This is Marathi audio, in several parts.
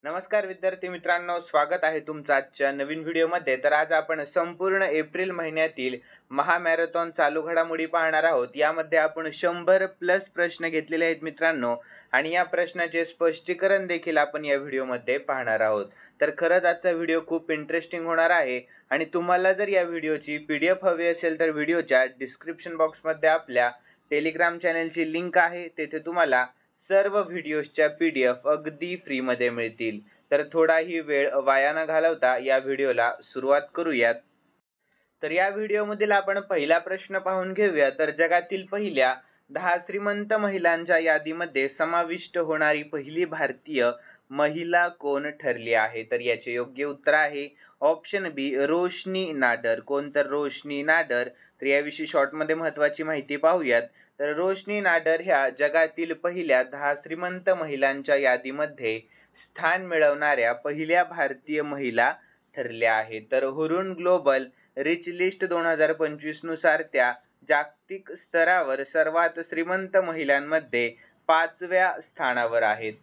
नमस्कार विद्यार्थी मित्रांनो, स्वागत आहे तुमचं आजच्या नवीन व्हिडिओमध्ये। तर आज आपण संपूर्ण एप्रिल महिन्यातील महामॅरेथॉन चालू घडामोडी पाहणार आहोत। यामध्ये आपण 100+ प्रश्न घेतलेले आहेत मित्रांनो, आणि या प्रश्नाचे स्पष्टीकरण देखील आपण या व्हिडिओमध्ये पाहणार आहोत। तर खरंच आजचा व्हिडिओ खूप इंटरेस्टिंग होणार आहे, आणि तुम्हाला जर या व्हिडिओची PDF हवी असेल तर व्हिडिओच्या डिस्क्रिप्शन बॉक्समध्ये आपल्या टेलिग्राम चॅनलची लिंक आहे, तेथे तुम्हाला सर्व व्हिडिओच्या PDF अगदी फ्री मध्ये मिळतील। तर थोडाही वेळ वाया न घालवता या व्हिडिओला सुरुवात करूयात। तर या व्हिडिओमधील आपण पहिला प्रश्न पाहून घेऊया। तर जगातील पहिल्या 10 श्रीमंत महिलांच्या यादीमध्ये समाविष्ट होणारी पहिली भारतीय महिला कोण ठरली आहे? तर याचे योग्य उत्तर आहे ऑप्शन बी, रोशनी नाडर। कोण तर रोशनी नाडर। तर याविषयी शॉर्ट मध्ये महत्त्वाची माहिती पाहूयात। तर रोशनी नाडर ह्या जगातील पहिल्या 10 श्रीमंत महिलांच्या यादीमध्ये स्थान मिळवणाऱ्या पहिल्या भारतीय महिला ठरल्या आहेत। तर हुरून ग्लोबल रिच लिस्ट 2025 नुसार त्या जागतिक स्तरावर सर्वात श्रीमंत महिलांमध्ये 5व्या स्थानावर आहेत।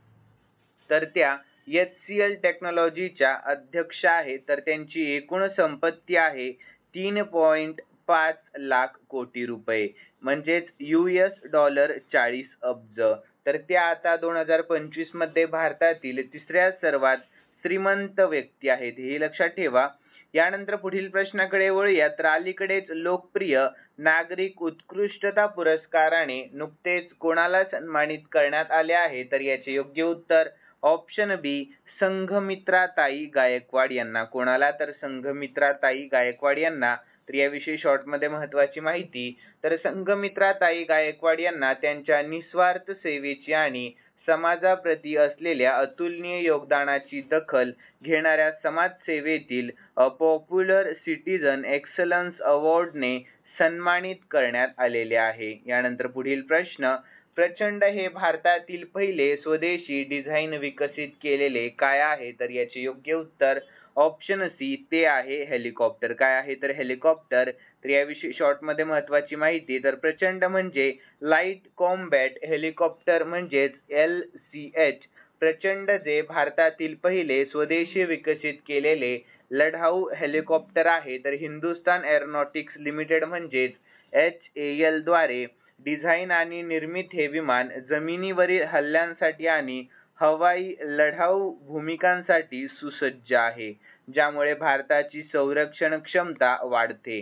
तर त्या HCL टेक्नॉलॉजीच्या अध्यक्ष आहेत। तर त्यांची एकूण संपत्ती आहे 3.5 लाख कोटी रुपये, म्हणजेच $40 अब्ज। तर त्या आता 2025 मध्ये भारतातील तिसऱ्या सर्वात श्रीमंत व्यक्ती आहेत, हे लक्षात ठेवा। यानंतर पुढील प्रश्नाकडे वळूया। तर अलीकडेच लोकप्रिय नागरिक उत्कृष्टता पुरस्काराने नुकतेच कोणाला सन्मानित करण्यात आले आहे? तर याचे योग्य उत्तर ऑप्शन बी, संघमित्राताई गायकवाड यांना। कोणाला? तर संघमित्राताई गायकवाड यांना। तर याविषयी शॉर्ट मध्ये महत्त्वाची माहिती। तर संघमित्राताई गायकवाड यांना त्यांच्या निस्वार्थ सेवेची आणि समाजाप्रती असलेल्या अतुलनीय योगदानाची दखल घेणाऱ्या समाजसेवेतील पॉप्युलर सिटीजन एक्सलन्स अवॉर्डने सन्मानित करण्यात आलेले आहे। यानंतर पुढील प्रश्न, प्रचंड हे भारतातील पहिले स्वदेशी डिझाइन विकसित केलेले काय आहे? तर याचे योग्य उत्तर ऑप्शन सी, ते आहे हेलिकॉप्टर। काय आहे? तर हेलिकॉप्टर। तर याविषयी शॉर्ट मध्ये महत्त्वाची माहिती। तर प्रचंड म्हणजे लाईट कॉम्बॅट हेलिकॉप्टर म्हणजेच LCH। प्रचंड जे भारतातील पहिले स्वदेशी विकसित केलेले लढाऊ हेलिकॉप्टर आहे। तर हिंदुस्तान एरोनॉटिक्स लिमिटेड म्हणजेच HAL द्वारे डिझाइन आणि निर्मित हे विमान जमिनीवरील हल्ल्यांसाठी आणि हवाई लढाऊ भूमिकांसाठी सुसज्ज आहे, ज्यामुळे भारताची संरक्षण क्षमता वाढते।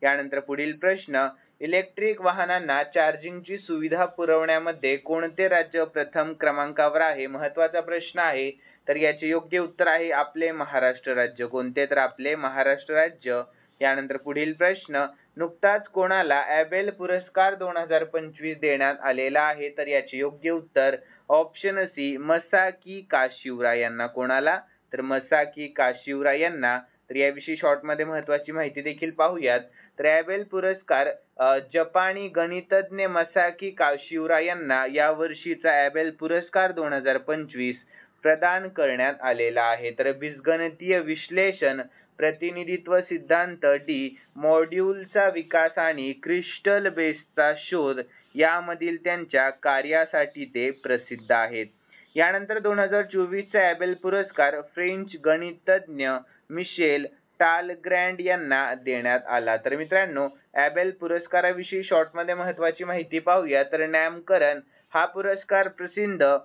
यानंतर पुढील प्रश्न, इलेक्ट्रिक वाहनांना चार्जिंगची सुविधा पुरवण्यामध्ये कोणते राज्य प्रथम क्रमांकावर आहे? महत्त्वाचा प्रश्न आहे। तर याचे योग्य उत्तर आहे आपले महाराष्ट्र राज्य। कोणते? तर आपले महाराष्ट्र राज्य। यानंतर पुढील प्रश्न, नुकताच कोणाला ॲबेल पुरस्कार 2025 देण्यात आलेला आहे? तर याचे योग्य उत्तर ऑप्शन सी, मसाकी काशिवरा यांना। कोणाला? तर मसाकी काशिवरा यांना। तर याविषयी शॉर्ट मध्ये महत्त्वाची माहिती देखील पाहूयात। तर ॲबेल पुरस्कार जपानी गणितज्ञ मसाकी काशिवरा यांना या वर्षीचा ॲबेल पुरस्कार 2025 प्रदान करण्यात आलेला आहे। तर बीजगणितीय विश्लेषण, प्रतिनिधित्व सिद्धांत डी मॉड्यूलचा विकास आणि क्रिस्टल बेसचा शोध यामधील त्यांच्या कार्यासाठी ते प्रसिद्ध आहेत। यानंतर 2024 चा ॲबेल पुरस्कार फ्रेंच गणितज्ञ मिशेल टालग्रँड यांना देण्यात आला। तर मित्रांनो, ॲबेल पुरस्काराविषयी शॉर्ट मध्ये महत्त्वाची माहिती पाहूया। तर नामकरण हा पुरस्कार प्रसिद्ध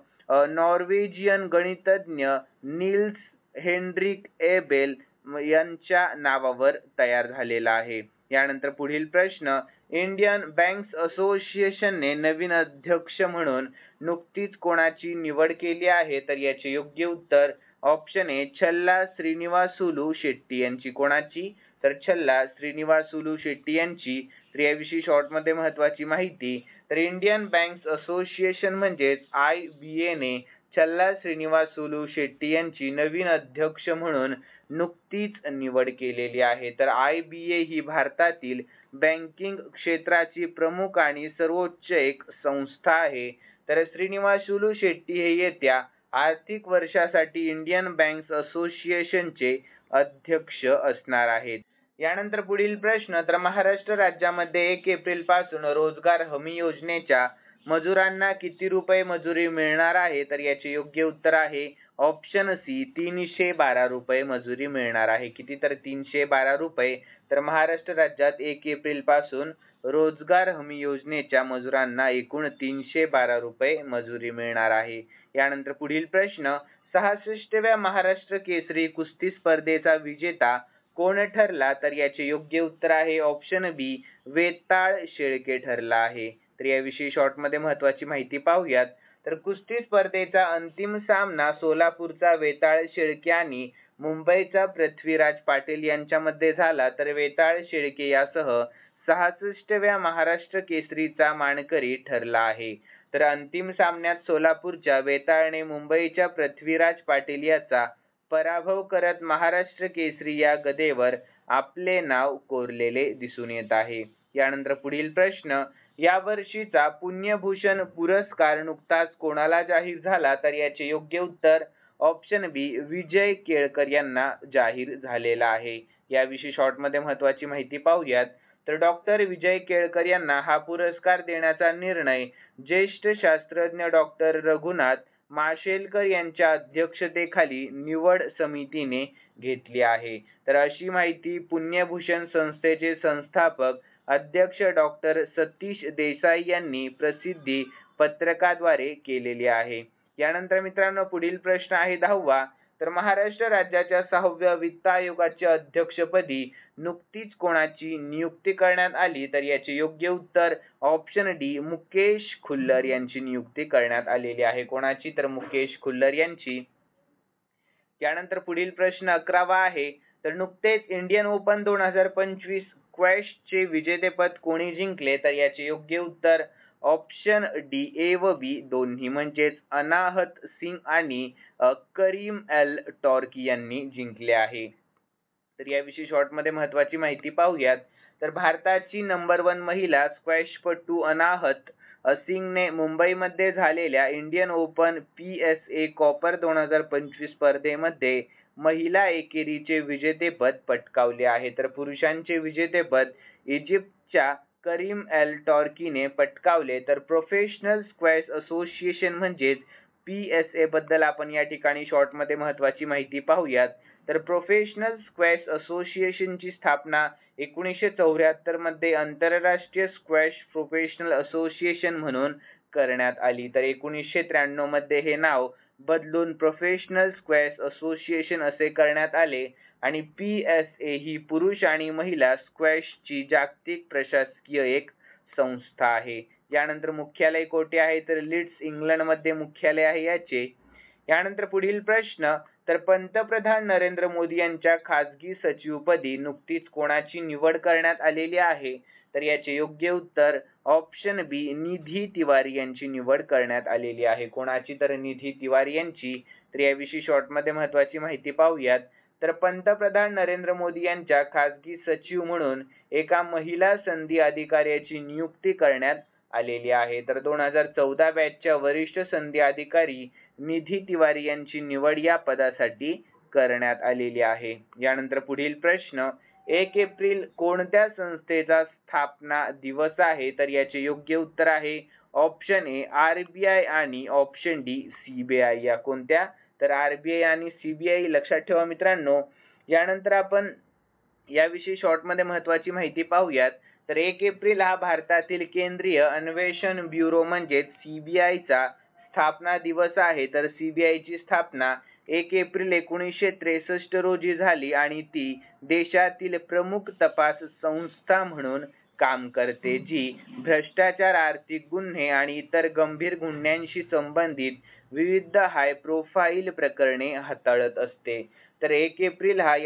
नॉर्वेजियन गणितज्ञ नील्स हेनरिक ॲबेल यांच्या नावावर तयार झालेला आहे। यानंतर पुढील प्रश्न, इंडियन बँक्स असोसिएशनने नवीन अध्यक्ष म्हणून नुकतीच कोणाची निवड केली आहे? तर याचे योग्य उत्तर ऑप्शन ए, छल्ला श्रीनिवासुलू शेट्टी यांची। कोणाची? तर छल्ला श्रीनिवासुलू शेट्टी यांची। तर याविषयी शॉर्ट मध्ये महत्त्वाची माहिती। तर इंडियन बँक्स असोसिएशन म्हणजेच IBA ने छल्ला श्रीनिवासुलू शेट्टी यांची नवीन अध्यक्ष म्हणून नुकतीच निवड केलेली आहे। तर IBA ही भारतातील बँकिंग क्षेत्राची प्रमुख आणि सर्वोच्च एक संस्था आहे। तर श्रीनिवासुलू शेट्टी हे येत्या आर्थिक वर्षासाठी इंडियन बँक्स असोसिएशनचे अध्यक्ष असणार आहेत। यानंतर पुढील प्रश्न, तर महाराष्ट्र राज्यामध्ये 1 एप्रिल पासून रोजगार हमी योजनेच्या मजुरांना किती रुपये मजुरी मिळणार आहे? तर याचे योग्य उत्तर आहे ऑप्शन सी 312 रुपये मजुरी मिळणार आहे. किती? तर 312 रुपये. तर महाराष्ट्र राज्यात 1 एप्रिल पासून रोजगार हमी योजनेच्या मजुरांना एकूण 312 रुपये मजुरी मिळणार आहे. यानंतर पुढील प्रश्न 66व्या महाराष्ट्र केसरी कुस्ती स्पर्धेचा विजेता कोण ठरला? तर याचे योग्य उत्तर आहे ऑप्शन बी वेताळ शेळके ठरला आहे. तर याविषयी शॉर्ट मध्ये महत्त्वाची माहिती पाहूयात. तर कुस्ती स्पर्धेचा अंतिम सामना सोलापूरचा वेताळ शेळके आणि मुंबईचा पृथ्वीराज पाटील यांच्यामध्ये झाला. तर वेताळ शेळके यासह 66व्या महाराष्ट्र केसरीचा मानकरी ठरला आहे. तर अंतिम सामन्यात सोलापूरच्या वेताळने मुंबईच्या पृथ्वीराज पाटील याचा पराभव करत महाराष्ट्र केसरी या गदेवर आपले नाव कोरलेले दिसून येत आहे. यानंतर पुढील प्रश्न यावर्षीचा पुण्यभूषण पुरस्कार नुकताच कोणाला जाहीर झाला? तर याचे योग्य उत्तर ऑप्शन बी विजय केळकर यांना जाहीर झालेला आहे. याविषयी शॉर्ट मध्ये महत्त्वाची माहिती पाहूयात. तर डॉक्टर विजय केळकर यांना हा पुरस्कार देण्याचा निर्णय ज्येष्ठ शास्त्रज्ञ डॉक्टर रघुनाथ माशेलकर यांच्या अध्यक्षतेखाली निवड समितीने घेतली आहे. तर अशी माहिती पुण्यभूषण संस्थेचे संस्थापक अध्यक्ष डॉक्टर सतीश देसाई यांनी प्रसिद्धी पत्रकाद्वारे केलेली आहे. यानंतर मित्रांनो पुढील प्रश्न आहे 10वा. तर महाराष्ट्र राज्याच्या 6व्या वित्त आयोगाच्या अध्यक्षपदी नुकतीच कोणाची नियुक्ती करण्यात आली? तर याचे योग्य उत्तर ऑप्शन डी मुकेश खुल्लर यांची नियुक्ती करण्यात आलेली आहे. कोणाची? तर मुकेश खुल्लर यांची. यानंतर पुढील प्रश्न 11वा आहे. तर नुकतेच इंडियन ओपन 2025 स्क्वॅशचे विजेतेपद कोणी जिंकले? तर याचे योग्य उत्तर ऑप्शन डी ए व बी दोन्ही म्हणजेच अनाहत सिंग आणि करीम एल टॉर्की यांनी जिंकले आहे. तर याविषयी शॉर्ट मध्ये महत्त्वाची माहिती पाहूयात. तर भारताची नंबर 1 महिला स्क्वॅशपटू अनाहत सिंगने मुंबईमध्ये झालेल्या इंडियन ओपन PSA कॉपर 2025 स्पर्धेमध्ये महिला एकेरीचे विजेतेपद पटकावले आहे. तर पुरुषांचे विजेतेपद इजिप्तच्या करीम एल टॉर्कीने पटकावले. तर प्रोफेशनल स्क्वॅश असोसिएशन म्हणजेच PSA बद्दल आपण या ठिकाणी शॉर्ट मध्ये महत्त्वाची माहिती पाहूयात. तर प्रोफेशनल स्क्वॅश असोसिएशनची स्थापना 1974 मध्ये आंतरराष्ट्रीय स्क्वॅश प्रोफेशनल असोसिएशन म्हणून करण्यात आली. तर 1993 मध्ये हे नाव बदलून प्रोफेशनल स्क्वॅश असोसिएशन असे करण्यात आले आणि PSA ही पुरुष आणि महिला स्क्वॅशची जागतिक प्रशासकीय एक संस्था आहे. यानंतर मुख्यालय कोठे आहे? तर लीड्स इंग्लंडमध्ये मुख्यालय आहे याचे. यानंतर पुढील प्रश्न तर पंतप्रधान नरेंद्र मोदी यांच्या खासगी सचिवपदी नुकतीच कोणाची निवड करण्यात आलेली आहे? तर याचे योग्य उत्तर ऑप्शन बी निधी तिवारी यांची निवड करण्यात आलेली आहे. कोणाची? तर निधी तिवारी यांची. तर याविषयी शॉर्ट मध्ये महत्त्वाची माहिती पाहूयात. तर पंतप्रधान नरेंद्र मोदी यांच्या खासगी सचिव म्हणून एका महिला संधी अधिकाऱ्याची नियुक्ती करण्यात आलेली आहे. तर 2014 बॅचच्या वरिष्ठ संधी अधिकारी निधी तिवारी यांची निवड या पदासाठी करण्यात आलेली आहे. यानंतर पुढील प्रश्न 1 एप्रिल कोणत्या संस्थेचा स्थापना दिवस आहे? तर याचे योग्य उत्तर आहे ऑप्शन ए RBI आणि ऑप्शन डी CBI. या कोणत्या? तर RBI आणि CBI लक्षात ठेवा मित्रांनो. यानंतर आपण याविषयी शॉर्ट मध्ये महत्त्वाची माहिती पाहूयात. तर 1 एप्रिल हा भारतातील केंद्रीय अन्वेषण ब्युरो म्हणजेच CBI चा स्थापना दिवस आहे. तर CBI ची स्थापना 1 एप्रिल 1963 रोजी झाली आणि ती देशातील प्रमुख तपास संस्था म्हणून काम करते जी भ्रष्टाचार, आर्थिक गुन्हे आणि इतर गंभीर गुन्ह्यांशी संबंधित विविध हाय प्रोफाईल प्रकरणे हाताळत असते. तर 1 एप्रिल हा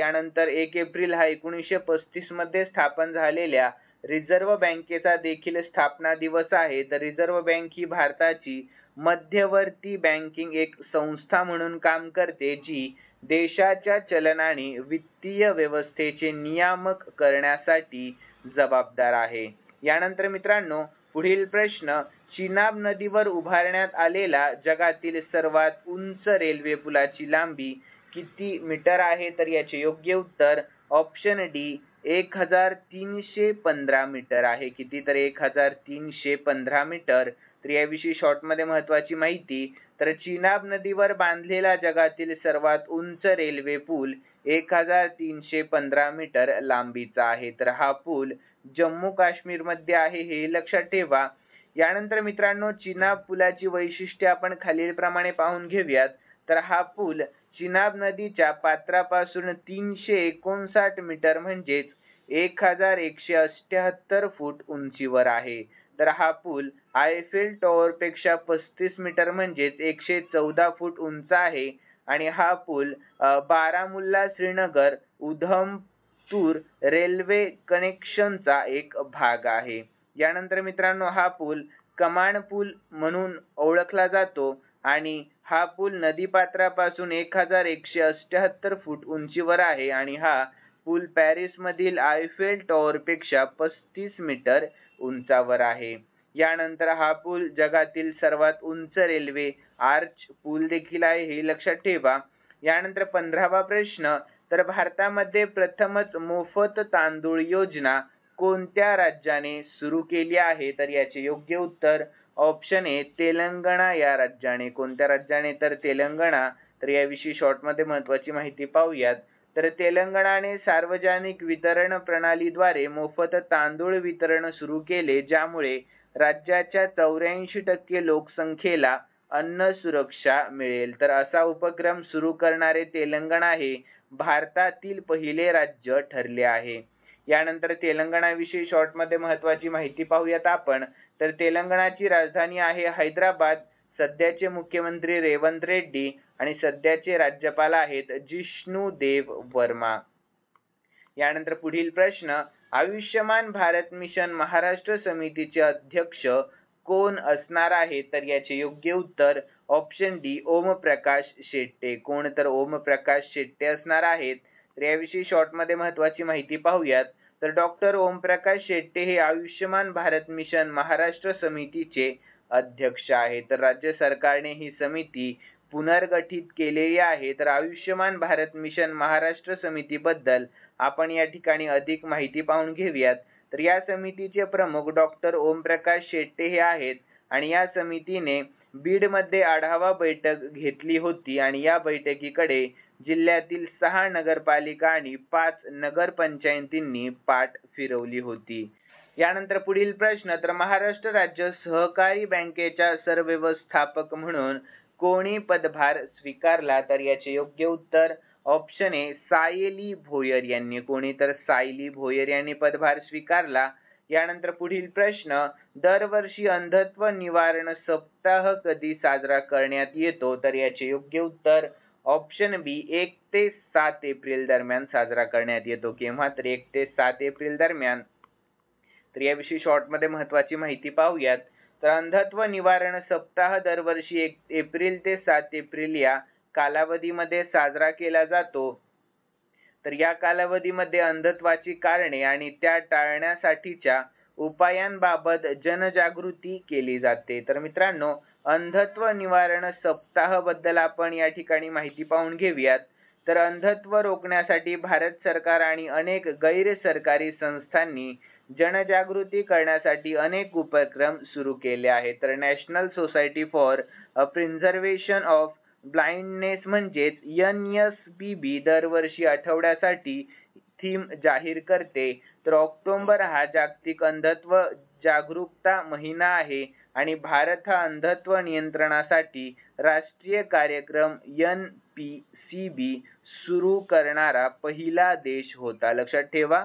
1935 मध्ये स्थापन झालेल्या रिझर्व्ह बँकेचा देखील स्थापना दिवस आहे. तर रिझर्व्ह बँक ही भारताची मध्यवर्ती बँकिंग एक संस्था म्हणून काम करते जी देशाच्या चलन आणि वित्तीय व्यवस्थेचे नियामक करण्यासाठी जबाबदार आहे. यानंतर मित्रांनो पुढील प्रश्न चिनाब नदीवर उभारण्यात आलेला जगातील सर्वात उंच रेल्वे पुलाची लांबी किती मीटर आहे? तर याचे योग्य उत्तर ऑप्शन डी 1315 मीटर आहे. किती? तर 1315 मीटर. तर याविषयी शॉर्टमध्ये महत्त्वाची माहिती. तर चिनाब नदीवर बांधलेला जगातील सर्वात उंच रेल्वे पूल 1315 मीटर लांबीचा आहे. तर हा पूल जम्मू काश्मीर मध्ये आहे हे लक्षात ठेवा. यानंतर मित्रांनो चिनाब पुलाची वैशिष्ट्ये आपण खालीलप्रमाणे पाहून घेऊयात. तर हा पूल चिनाब नदीच्या पात्रापासून 359 मीटर म्हणजेच 1178 फूट उंचीवर आहे. तर हा पूल आयफेल टॉवर पेक्षा 35 मीटर म्हणजेच 114 फूट उंच आहे आणि हा पूल बारामुल्ला श्रीनगर उधमपूर रेल्वे कनेक्शनचा एक भाग आहे. यानंतर मित्रांनो हा पूल कमान पूल म्हणून ओळखला जातो आणि हा पूल नदीपात्रापासून 1178 फूट उंचीवर आहे आणि हा पूल पॅरिस मधील आयफेल टॉवर पेक्षा 35 मीटर उंचावर आहे. यानंतर हा पूल जगातील सर्वात उंच रेल्वे आर्च पूल देखील आहे हे लक्षात ठेवा. यानंतर 15वा प्रश्न. तर भारतामध्ये प्रथमच मोफत तांदूळ योजना कोणत्या राज्याने सुरू केली आहे. तर याचे योग्य उत्तर ऑप्शन ए तेलंगणा या राज्याने. कोणत्या राज्याने तर तेलंगणा. तर याविषयी शॉर्टमध्ये महत्त्वाची माहिती पाहूयात. तर तेलंगणाने सार्वजनिक वितरण प्रणालीद्वारे मोफत तांदूळ वितरण सुरू केले ज्यामुळे राज्याच्या 84% लोकसंख्येला अन्न सुरक्षा मिळेल. तर असा उपक्रम सुरू करणारे तेलंगणा हे भारतातील पहिले राज्य ठरले आहे. यानंतर तेलंगणाविषयी शॉर्टमध्ये महत्त्वाची माहिती पाहूयात आपण. तर तेलंगणाची राजधानी आहे हैदराबाद. सध्याचे मुख्यमंत्री रेवंत रेड्डी आणि सध्याचे राज्यपाल आहेत जिष्णू देव वर्मा. यानंतर पुढील प्रश्न. आयुष्यमान भारत मिशन महाराष्ट्र समितीचे अध्यक्ष कोण असणार आहे. तर याचे योग्य उत्तर ऑप्शन डी ओमप्रकाश शेट्टे. कोण तर ओमप्रकाश शेट्टे असणार आहेत. तर याविषयी शॉर्टमध्ये महत्त्वाची माहिती पाहूयात. तर डॉक्टर ओमप्रकाश शेट्टे हे आयुष्यमान भारत मिशन महाराष्ट्र समितीचे अध्यक्ष आहेत. तर राज्य सरकारने ही समिती पुनर्गठित केलेली आहे. तर आयुष्यमान भारत मिशन महाराष्ट्र समितीबद्दल आपण या ठिकाणी अधिक माहिती पाहून घेऊयात. तर या समितीचे प्रमुख डॉक्टर ओमप्रकाश शेट्टे हे आहेत आणि या समितीने बीडमध्ये आढावा बैठक घेतली होती आणि या बैठकीकडे जिल्ह्यातील 6 नगरपालिका आणि 5 नगरपंचायतींनी पाठ फिरवली होती. यानंतर पुढील प्रश्न. तर महाराष्ट्र राज्य सहकारी बँकेच्या सरव्यवस्थापक म्हणून कोणी पदभार स्वीकारला. तर याचे योग्य उत्तर ऑप्शन ए सायली भोयर यांनी. कोणी तर सायली भोयर यांनी पदभार स्वीकारला. यानंतर पुढील प्रश्न. दरवर्षी अंधत्व निवारण सप्ताह कधी साजरा करण्यात येतो. तर याचे योग्य उत्तर ऑप्शन बी 1 ते 7 एप्रिल दरम्यान साजरा करण्यात येतो. केव्हा तर 1 ते 7 एप्रिल दरम्यान. तर याविषयी शॉर्टमध्ये महत्त्वाची माहिती पाहूयात. तर अंधत्व निवारण सप्ताह दरवर्षी 1 एप्रिल ते 7 एप्रिल या कालावधीमध्ये साजरा केला जातो. तर या कालावधीमध्ये अंधत्वाची कारणे आणि त्या टाळण्यासाठीच्या उपायांबाबत जनजागृती केली जाते. तर मित्रांनो अंधत्व निवारण सप्ताह बद्दल आपण या ठिकाणी माहिती पाहून घेऊयात. तर अंधत्व रोखण्यासाठी भारत सरकार आणि अनेक गैर सरकारी संस्थांनी जनजागृती करण्यासाठी अनेक उपक्रम सुरू केले आहेत. तर national society for preservation of blindness म्हणजेच NSPB दरवर्षी आठवड्यासाठी थीम जाहीर करते. तर ऑक्टोबर हा जागतिक अंधत्व जागरूकता महिना आहे आणि भारत हा अंधत्व नियंत्रणासाठी राष्ट्रीय कार्यक्रम NPCB सुरू करणारा पहिला देश होता. लक्षात ठेवा.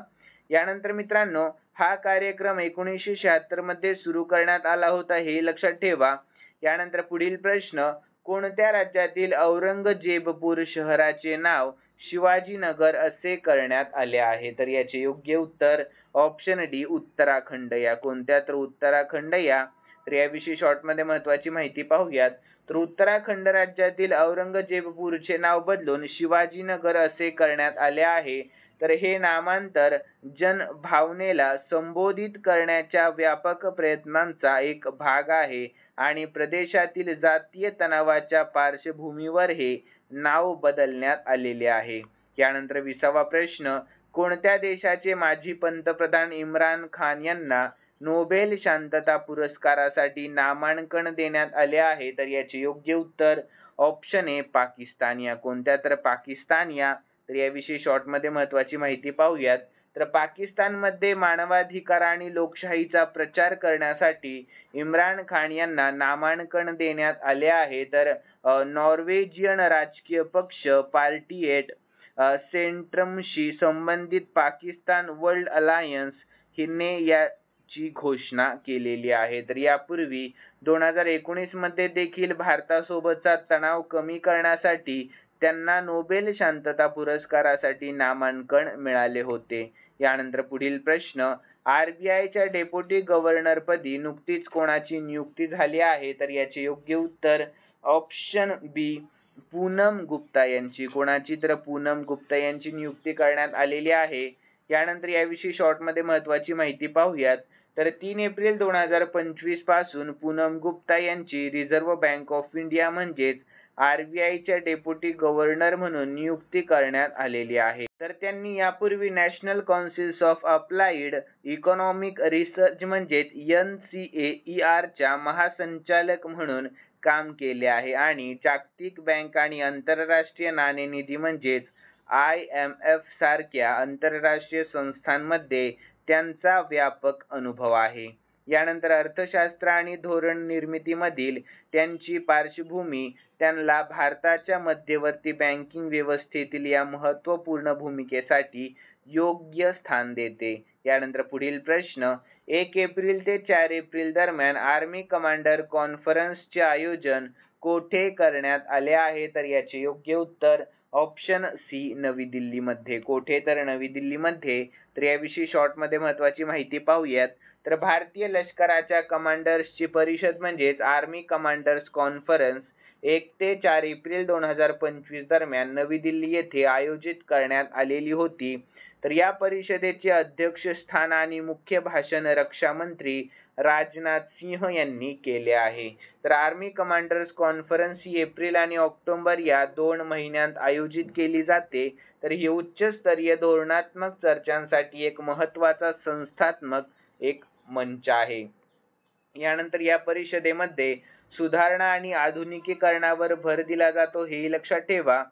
यानंतर मित्रांनो हा कार्यक्रम 1976 मध्ये सुरू करण्यात आला होता हे लक्षात ठेवा. यानंतर पुढील प्रश्न. कोणत्या राज्यातील औरंगजेबपूर शहराचे नाव शिवाजीनगर असे करण्यात आले आहे. तर याचे योग्य उत्तर ऑप्शन डी उत्तराखंड या. कोणत्या तर उत्तराखंड या. तर याविषयी शॉर्टमध्ये महत्त्वाची माहिती पाहूयात. तर उत्तराखंड राज्यातील औरंगजेबपूरचे नाव बदलून शिवाजीनगर असे करण्यात आले आहे. तर हे नामांतर जनभावनेला संबोधित करण्याच्या व्यापक प्रयत्नांचा एक भाग आहे आणि प्रदेशातील जातीय तणावाच्या पार्श्वभूमीवर हे नाव बदलण्यात आलेले आहे. यानंतर 20वा प्रश्न. कोणत्या देशाचे माजी पंतप्रधान इम्रान खान यांना नोबेल शांतता पुरस्कारासाठी नामांकन देण्यात आले आहे? तर याचे योग्य उत्तर ऑप्शन ए पाकिस्तान या. कोणत्या? तर पाकिस्तान या. तर याविषयी शॉर्ट मध्ये महत्त्वाची माहिती पाहूयात. तर पाकिस्तानमध्ये मानवाधिकार आणि लोकशाहीचा प्रचार करण्यासाठी इम्रान खान यांना नामांकन देण्यात आले आहे. तर नॉर्वेजियन राजकीय पक्ष पार्टी एट सेंट्रमशी संबंधित पाकिस्तान वर्ल्ड अलायन्स हिने याची घोषणा केलेली आहे. तर यापूर्वी 2019 मध्ये देखील भारतासोबतचा तणाव कमी करण्यासाठी त्यांना नोबेल शांतता पुरस्कारासाठी नामांकन मिळाले होते. यानंतर पुढील प्रश्न, आरबीआयच्या डेप्युटी गव्हर्नर पदी नुकतीच कोणाची नियुक्ती झाली आहे? तर याचे योग्य उत्तर ऑप्शन बी पूनम गुप्ता यांची. कोणाची? तर पूनम गुप्ता यांची नियुक्ती करण्यात आलेली आहे. यानंतर याविषयी शॉर्ट मध्ये महत्त्वाची माहिती पाहूयात. तर 3 एप्रिल 2025 पासून पूनम गुप्ता यांची रिझर्व्ह बँक ऑफ इंडिया म्हणजेच आरबीआयच्या डेप्युटी गव्हर्नर म्हणून नियुक्ती करण्यात आलेली आहे. तर त्यांनी यापूर्वी national council of applied economic research म्हणजेच NCAER च्या महासंचालक म्हणून काम केले आहे आणि जागतिक बँक आणि आंतरराष्ट्रीय नाणेनिधी म्हणजेच IMF सारख्या आंतरराष्ट्रीय संस्थांमध्ये त्यांचा व्यापक अनुभव आहे. यानंतर अर्थशास्त्र आणि धोरण निर्मितीमधील त्यांची पार्श्वभूमी त्यांना भारताच्या मध्यवर्ती बँकिंग व्यवस्थेतील या महत्त्वपूर्ण भूमिकेसाठी योग्य स्थान देते. यानंतर पुढील प्रश्न, 1 एप्रिल ते 4 एप्रिल दरम्यान आर्मी कमांडर कॉन्फरन्सचे आयोजन कोठे करण्यात आले आहे? तर याचे योग्य उत्तर ऑप्शन सी नवी दिल्लीमध्ये. कोठे? तर नवी दिल्लीमध्ये. तर याविषयी शॉर्ट मध्ये महत्त्वाची माहिती पाहूयात. तर भारतीय लष्कराच्या कमांडर्सची परिषद म्हणजेच आर्मी कमांडर्स कॉन्फरन्स 1 ते 4 एप्रिल 2025 दरम्यान नवी दिल्ली येथे आयोजित करण्यात आलेली होती. तर या परिषदेचे अध्यक्षस्थान आणि मुख्य भाषण रक्षा मंत्री राजनाथ सिंह यांनी केले आहे. तर आर्मी कमांडर्स कॉन्फरन्स ही एप्रिल आणि ऑक्टोबर या 2 महिन्यांत आयोजित केली जाते. तर ही उच्चस्तरीय धोरणात्मक चर्चांसाठी एक महत्त्वाचा संस्थात्मक एक मंच आहे. यानंतर या परिषदेमध्ये सुधारणा आणि आधुनिकीकरणावर भर दिला जातो, हे लक्षात ठेवा.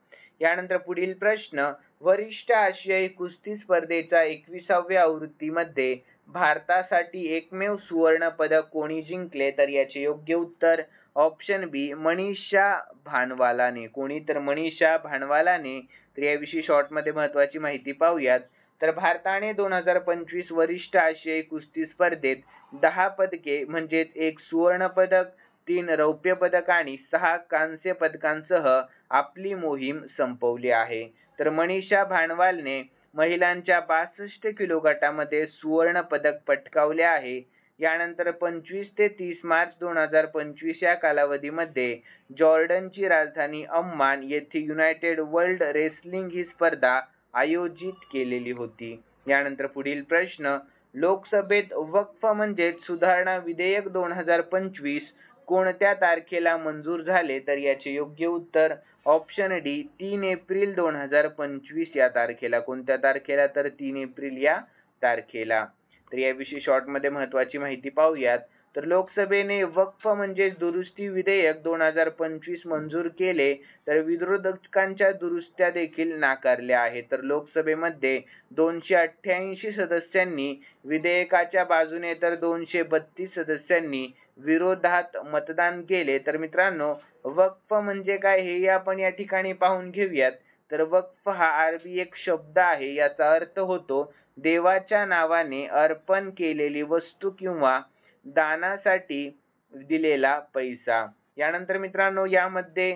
यानंतर पुढील प्रश्न, वरिष्ठ आशियाई कुस्ती स्पर्धेच्या 21व्या आवृत्तीमध्ये भारतासाठी एकमेव सुवर्ण पदक कोणी जिंकले? तर याचे योग्य उत्तर ऑप्शन बी मनीषा भानवालाने. कोणी? तर मनीषा भानवालाने. तर याविषयी शॉर्ट मध्ये महत्त्वाची माहिती पाहूयात. तर भारताने 2025 वरिष्ठ आशियाई कुस्ती स्पर्धेत 10 पदके म्हणजेच 1 सुवर्ण पदक, 3 रौप्य पदक आणि 6 कांस्य पदकांसह आपली मोहीम संपवली आहे. तर मनीषा भानवालने महिलांच्या 62 किलो गटामध्ये सुवर्ण पदक पटकावले आहे. यानंतर 25 ते 30 मार्च 2025 या कालावधीमध्ये जॉर्डनची राजधानी अम्मान येथे युनायटेड वर्ल्ड रेसलिंग ही स्पर्धा आयोजित केलेली होती. यानंतर पुढील प्रश्न, लोकसभेत वक्फ म्हणजेच सुधारणा विधेयक 2025 कोणत्या तारखेला मंजूर झाले? तर याचे योग्य उत्तर ऑप्शन डी 3 एप्रिल 2025 या तारखेला. कोणत्या तारखेला? तर 3 एप्रिल या तारखेला. तर याविषयी शॉर्ट मध्ये महत्त्वाची माहिती पाहूयात. तर लोकसभेने वक्फ म्हणजे दुरुस्ती विधेयक 2025 मंजूर केले, तर विरोधकांच्या दुरुस्त्या देखील नाकारल्या आहेत. तर लोकसभेमध्ये 288 सदस्यांनी विधेयकाच्या बाजूने तर 232 सदस्यांनी विरोधात मतदान केले. तर मित्रांनो, वक्फ म्हणजे काय हे आपण या ठिकाणी पाहून घेऊयात. तर वक्फ हा अरबी एक शब्द आहे. याचा अर्थ होतो देवाच्या नावाने अर्पण केलेली वस्तू किंवा दानासाठी दिलेला पैसा. यानंतर मित्रांनो, यामध्ये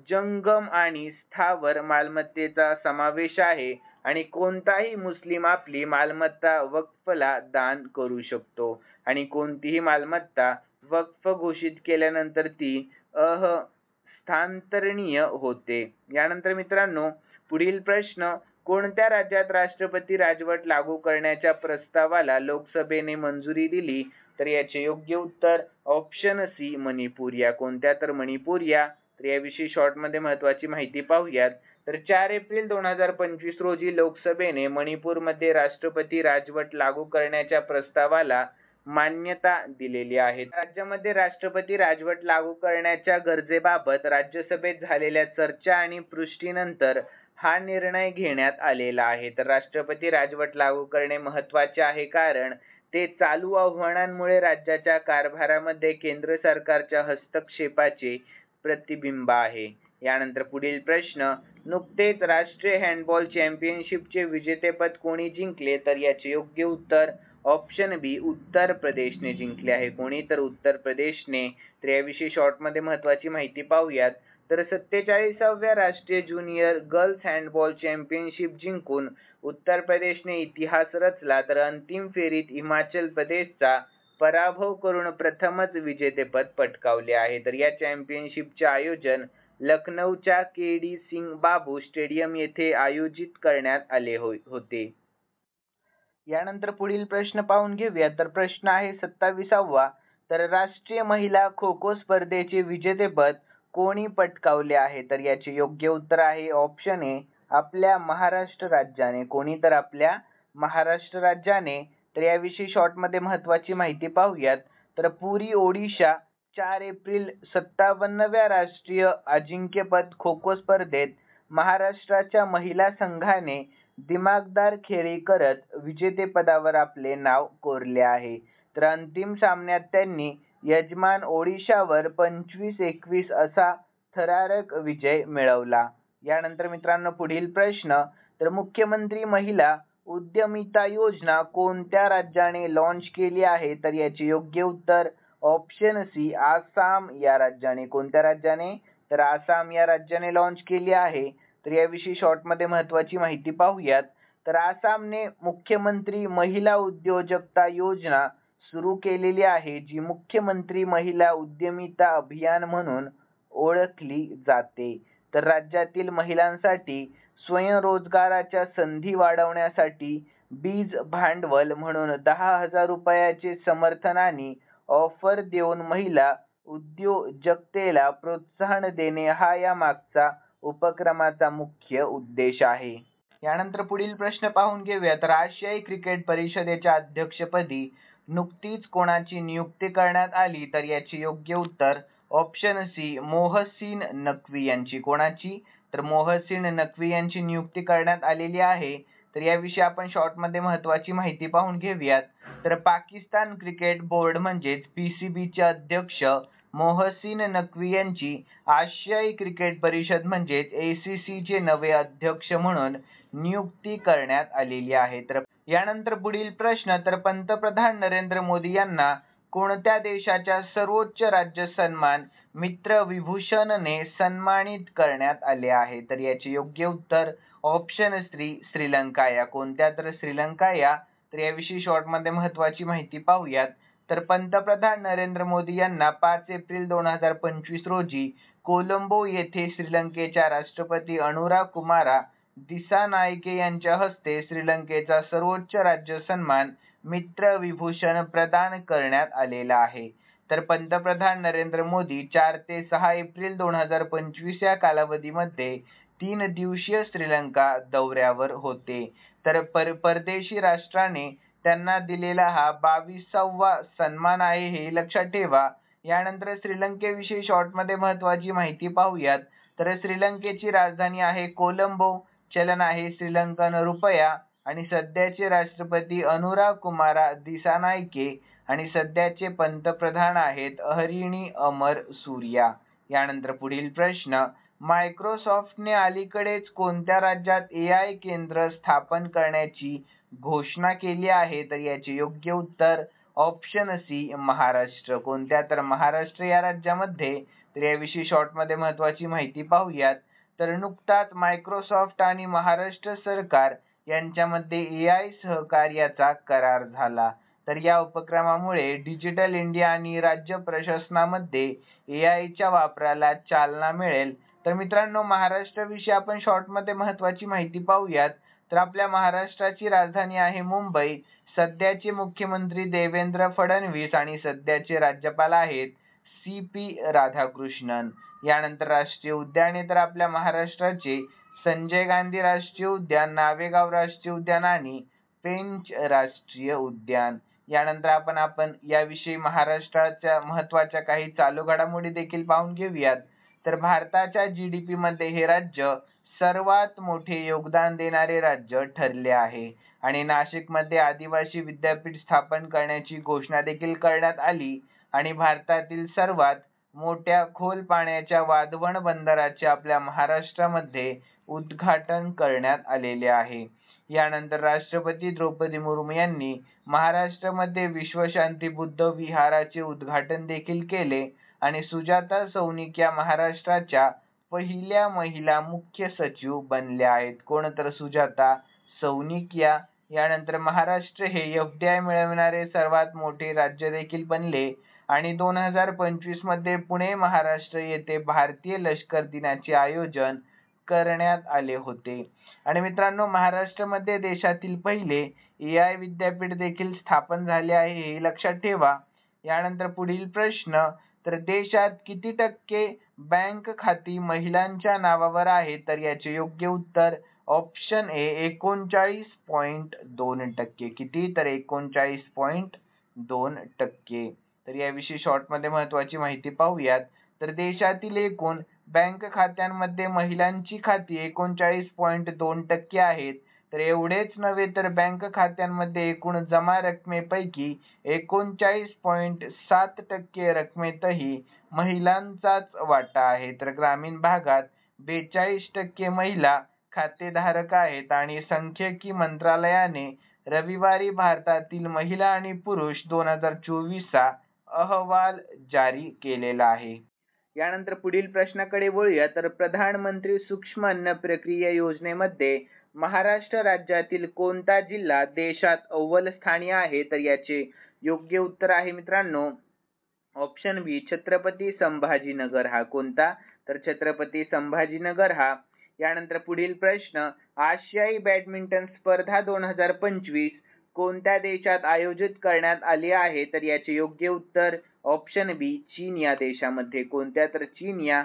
जंगम आणि स्थावर मालमत्तेचा समावेश आहे आणि कोणताही मुस्लिम आपली मालमत्ता वक्फला दान करू शकतो आणि कोणतीही मालमत्ता वक्फ घोषित केल्यानंतर ती हस्तांतरणीय होते. यानंतर मित्रांनो, पुढील प्रश्न, कोणत्या राज्यात राष्ट्रपती राजवट लागू करण्याच्या प्रस्तावाला लोकसभेने मंजुरी दिली? तर याचे योग्य उत्तर ऑप्शन सी मणिपूर या. कोणत्या? तर मणिपूर या. तर याविषयी शॉर्ट मध्ये महत्त्वाची माहिती पाहूयात. तर 4 एप्रिल 2025 रोजी लोकसभेने मणिपूरमध्ये राष्ट्रपती राजवट लागू करण्याच्या प्रस्तावाला मान्यता दिलेली आहे. राज्यामध्ये राष्ट्रपती राजवट लागू करण्याच्या गरजेबाबत राज्यसभेत झालेल्या चर्चा आणि पुष्टीनंतर हा निर्णय घेण्यात आलेला आहे. तर राष्ट्रपती राजवट लागू करणे महत्त्वाचे आहे, कारण ते चालू आव्हानांमुळे राज्याच्या कारभारामध्ये केंद्र सरकारच्या हस्तक्षेपाचे प्रतिबिंब आहे. यानंतर पुढील प्रश्न, नुकतेच राष्ट्रीय हँडबॉल चॅम्पियनशिपचे विजेतेपद कोणी जिंकले? तर याचे योग्य उत्तर ऑप्शन बी, उत्तर प्रदेशने जिंकले आहे. कोणी? तर उत्तर प्रदेशने. तर याविषयी शॉर्टमध्ये महत्त्वाची माहिती पाहूयात. तर 47व्या राष्ट्रीय ज्युनियर गर्ल्स हँडबॉल चॅम्पियनशिप जिंकून उत्तर प्रदेशने इतिहास रचला. तर अंतिम फेरीत हिमाचल प्रदेशचा पराभव करून प्रथमच विजेतेपद पटकावले आहे. तर या चॅम्पियनशिपचे आयोजन लखनौच्या के.डी. सिंग बाबू स्टेडियम येथे आयोजित करण्यात आले होते. यानंतर पुढील प्रश्न पाहून घेऊया. तर प्रश्न आहे 27वा. तर राष्ट्रीय महिला खो खो स्पर्धेचे विजेतेपद कोणी पटकावले आहे? तर याचे योग्य उत्तर आहे ऑप्शन ए, आपल्या महाराष्ट्र राज्याने. कोणी? तर आपल्या महाराष्ट्र राज्याने. तर याविषयी शॉर्टमध्ये महत्त्वाची माहिती पाहूयात. तर पुरी ओडिशा 4 एप्रिल 57व्या राष्ट्रीय अजिंक्यपद खो खो स्पर्धेत महाराष्ट्राच्या महिला संघाने दिमागदार खेळी करत विजेतेपदावर आपले नाव कोरले आहे. तर अंतिम सामन्यात त्यांनी यजमान ओडिशावर 25-21 असा थरारक विजय मिळवला. यानंतर मित्रांनो पुढील प्रश्न, तर मुख्यमंत्री महिला उद्यमिता योजना कोणत्या राज्याने लॉन्च केली आहे? तर याचे योग्य उत्तर ऑप्शन सी, आसाम या राज्याने. कोणत्या राज्याने? तर आसाम या राज्याने लॉन्च केली आहे. तर याविषयी शॉर्टमध्ये महत्त्वाची माहिती पाहूयात. तर आसामने मुख्यमंत्री महिला उद्योजकता योजना सुरू केलेली आहे, जी मुख्यमंत्री महिला उद्यमिता अभियान म्हणून ओळखली जाते. तर राज्यातील महिलांसाठी स्वयंरोजगाराच्या संधी वाढवण्यासाठी बीज भांडवल म्हणून 10,000 रुपयाचे समर्थन आणि ऑफर देऊन महिला उद्योजकतेला प्रोत्साहन देणे हा या मागचा उपक्रमाचा मुख्य उद्देश आहे. यानंतर पुढील प्रश्न पाहून घेऊया. तर आशियाई क्रिकेट परिषदेच्या अध्यक्षपदी नुकतीच कोणाची नियुक्ती करण्यात आली? तर याचे योग्य उत्तर ऑप्शन सी, मोहसिन नक्वी यांची. कोणाची? तर मोहसिन नक्वी यांची नियुक्ती करण्यात आलेली आहे. तर याविषयी आपण शॉर्टमध्ये महत्त्वाची माहिती पाहून घेऊयात. तर पाकिस्तान क्रिकेट बोर्ड म्हणजेच PCBचे अध्यक्ष मोहसिन नक्वी यांची आशियाई क्रिकेट परिषद म्हणजेच ACCचे नवे अध्यक्ष म्हणून नियुक्ती करण्यात आलेली आहे. तर यानंतर पुढील प्रश्न, तर पंतप्रधान नरेंद्र मोदी यांना कोणत्या देशाच्या सर्वोच्च राज्य सन्मान मित्रविभूषणने सन्मानित करण्यात आले आहे? तर याचे योग्य उत्तर ऑप्शन सी, श्रीलंका या. कोणत्या? तर श्रीलंका या. तर याविषयी शॉर्टमध्ये महत्त्वाची माहिती पाहूयात. तर पंतप्रधान नरेंद्र मोदी यांना 5 एप्रिल 2025 रोजी कोलंबो येथे श्रीलंकेच्या राष्ट्रपती अनुरा कुमारा दिसानायके यांच्या हस्ते श्रीलंकेचा सर्वोच्च राज्य सन्मान मित्रविभूषण प्रदान करण्यात आलेला आहे. तर पंतप्रधान नरेंद्र मोदी 4 ते 6 एप्रिल 2025 या कालावधीमध्ये 3 दिवसीय श्रीलंका दौऱ्यावर होते. तर परदेशी राष्ट्राने त्यांना दिलेला हा 22वा सन्मान आहे, हे लक्षात ठेवा. यानंतर श्रीलंकेविषयी शॉर्टमध्ये महत्त्वाची माहिती पाहूयात. तर श्रीलंकेची राजधानी आहे कोलंबो, चलन आहे श्रीलंकन रुपया आणि सध्याचे राष्ट्रपती अनुरा कुमारा दिसानायके आणि सध्याचे पंतप्रधान आहेत हरिणी अमर सूर्या. यानंतर पुढील प्रश्न, मायक्रोसॉफ्टने अलीकडेच कोणत्या राज्यात AI केंद्र स्थापन करण्याची घोषणा केली आहे? तर याचे योग्य उत्तर ऑप्शन सी, महाराष्ट्र. कोणत्या? तर महाराष्ट्र या राज्यामध्ये. तर याविषयी शॉर्टमध्ये महत्त्वाची माहिती पाहूयात. तर नुकताच मायक्रोसॉफ्ट आणि महाराष्ट्र सरकार यांच्यामध्ये AI सहकार्याचा करार झाला. तर या उपक्रमामुळे डिजिटल इंडिया आणि राज्य प्रशासनामध्ये AIच्या वापराला चालना मिळेल. तर मित्रांनो, महाराष्ट्राविषयी आपण शॉर्टमध्ये महत्त्वाची माहिती पाहूयात. तर आपल्या महाराष्ट्राची राजधानी आहे मुंबई. सध्याचे मुख्यमंत्री देवेंद्र फडणवीस आणि सध्याचे राज्यपाल आहेत CP राधाकृष्णन. यानंतर राष्ट्रीय उद्याने तर आपल्या महाराष्ट्राचे संजय गांधी राष्ट्रीय उद्यान, नावेगाव राष्ट्रीय उद्यान आणि पेंच राष्ट्रीय उद्यान. यानंतर आपण याविषयी महाराष्ट्राच्या महत्त्वाच्या काही चालू घडामोडी देखील पाहून घेऊयात. तर भारताच्या GDP मध्ये हे राज्य सर्वात मोठे योगदान देणारे राज्य ठरले आहे आणि नाशिकमध्ये आदिवासी विद्यापीठ स्थापन करण्याची घोषणा देखील करण्यात आली आणि भारतातील सर्वात मोठ्या खोल पाण्याच्या वाढवण बंदराचे आपल्या महाराष्ट्रामध्ये उद्घाटन करण्यात आलेले आहे. यानंतर राष्ट्रपती द्रौपदी मुर्मू यांनी महाराष्ट्रामध्ये विश्वशांती बुद्ध विहाराचे उद्घाटन देखील केले आणि सुजाता सौनिक या महाराष्ट्राच्या पहिल्या महिला मुख्य सचिव बनल्या आहेत. कोण तर सुजाता सौनिक यानंतर महाराष्ट्र हे FDI मिळवणारे सर्वात मोठे राज्य देखील बनले आणि 2025 मध्ये पुणे महाराष्ट्र येथे भारतीय लष्कर दिनाचे आयोजन करण्यात आले होते. आणि मित्रांनो, महाराष्ट्रामध्ये देशातील पहिले AI विद्यापीठ देखील स्थापन झाले आहे हे लक्षात ठेवा. यानंतर पुढील प्रश्न, तर देशात किती टक्के बँक खाती महिलांच्या नावावर आहे? तर याचे योग्य उत्तर ऑप्शन A 39.2%. किती? तर 39.2%. तर याविषयी शॉर्टमध्ये महत्त्वाची माहिती पाहूयात. तर देशातील एकूण बँक खात्यांमध्ये महिलांची खाती 39.2% आहेत. तर एवढेच नव्हे तर बँक खात्यांमध्ये एकूण जमा रकमेपैकी 39.7% रकमेतही महिलांचाच वाटा आहे. तर ग्रामीण भागात 42% महिला खातेधारक आहेत आणि सांख्यिकी मंत्रालयाने रविवारी भारतातील महिला आणि पुरुष 2024 चा अहवाल जारी केलेला आहे. यानंतर पुढील प्रश्नाकडे वळूया. तर प्रधानमंत्री सूक्ष्म अन्न प्रक्रिया योजनेमध्ये महाराष्ट्र राज्यातील कोणता जिल्हा देशात अव्वल स्थानी आहे? तर याचे योग्य उत्तर आहे मित्रांनो ऑप्शन B छत्रपती संभाजीनगर. हा कोणता? तर छत्रपती संभाजीनगर हा. यानंतर पुढील प्रश्न, आशियाई बॅडमिंटन स्पर्धा 2025 कोणत्या देशात आयोजित करण्यात आली आहे? तर याचे योग्य उत्तर ऑप्शन B चीन या देशामध्ये. कोणत्या? तर चीन या.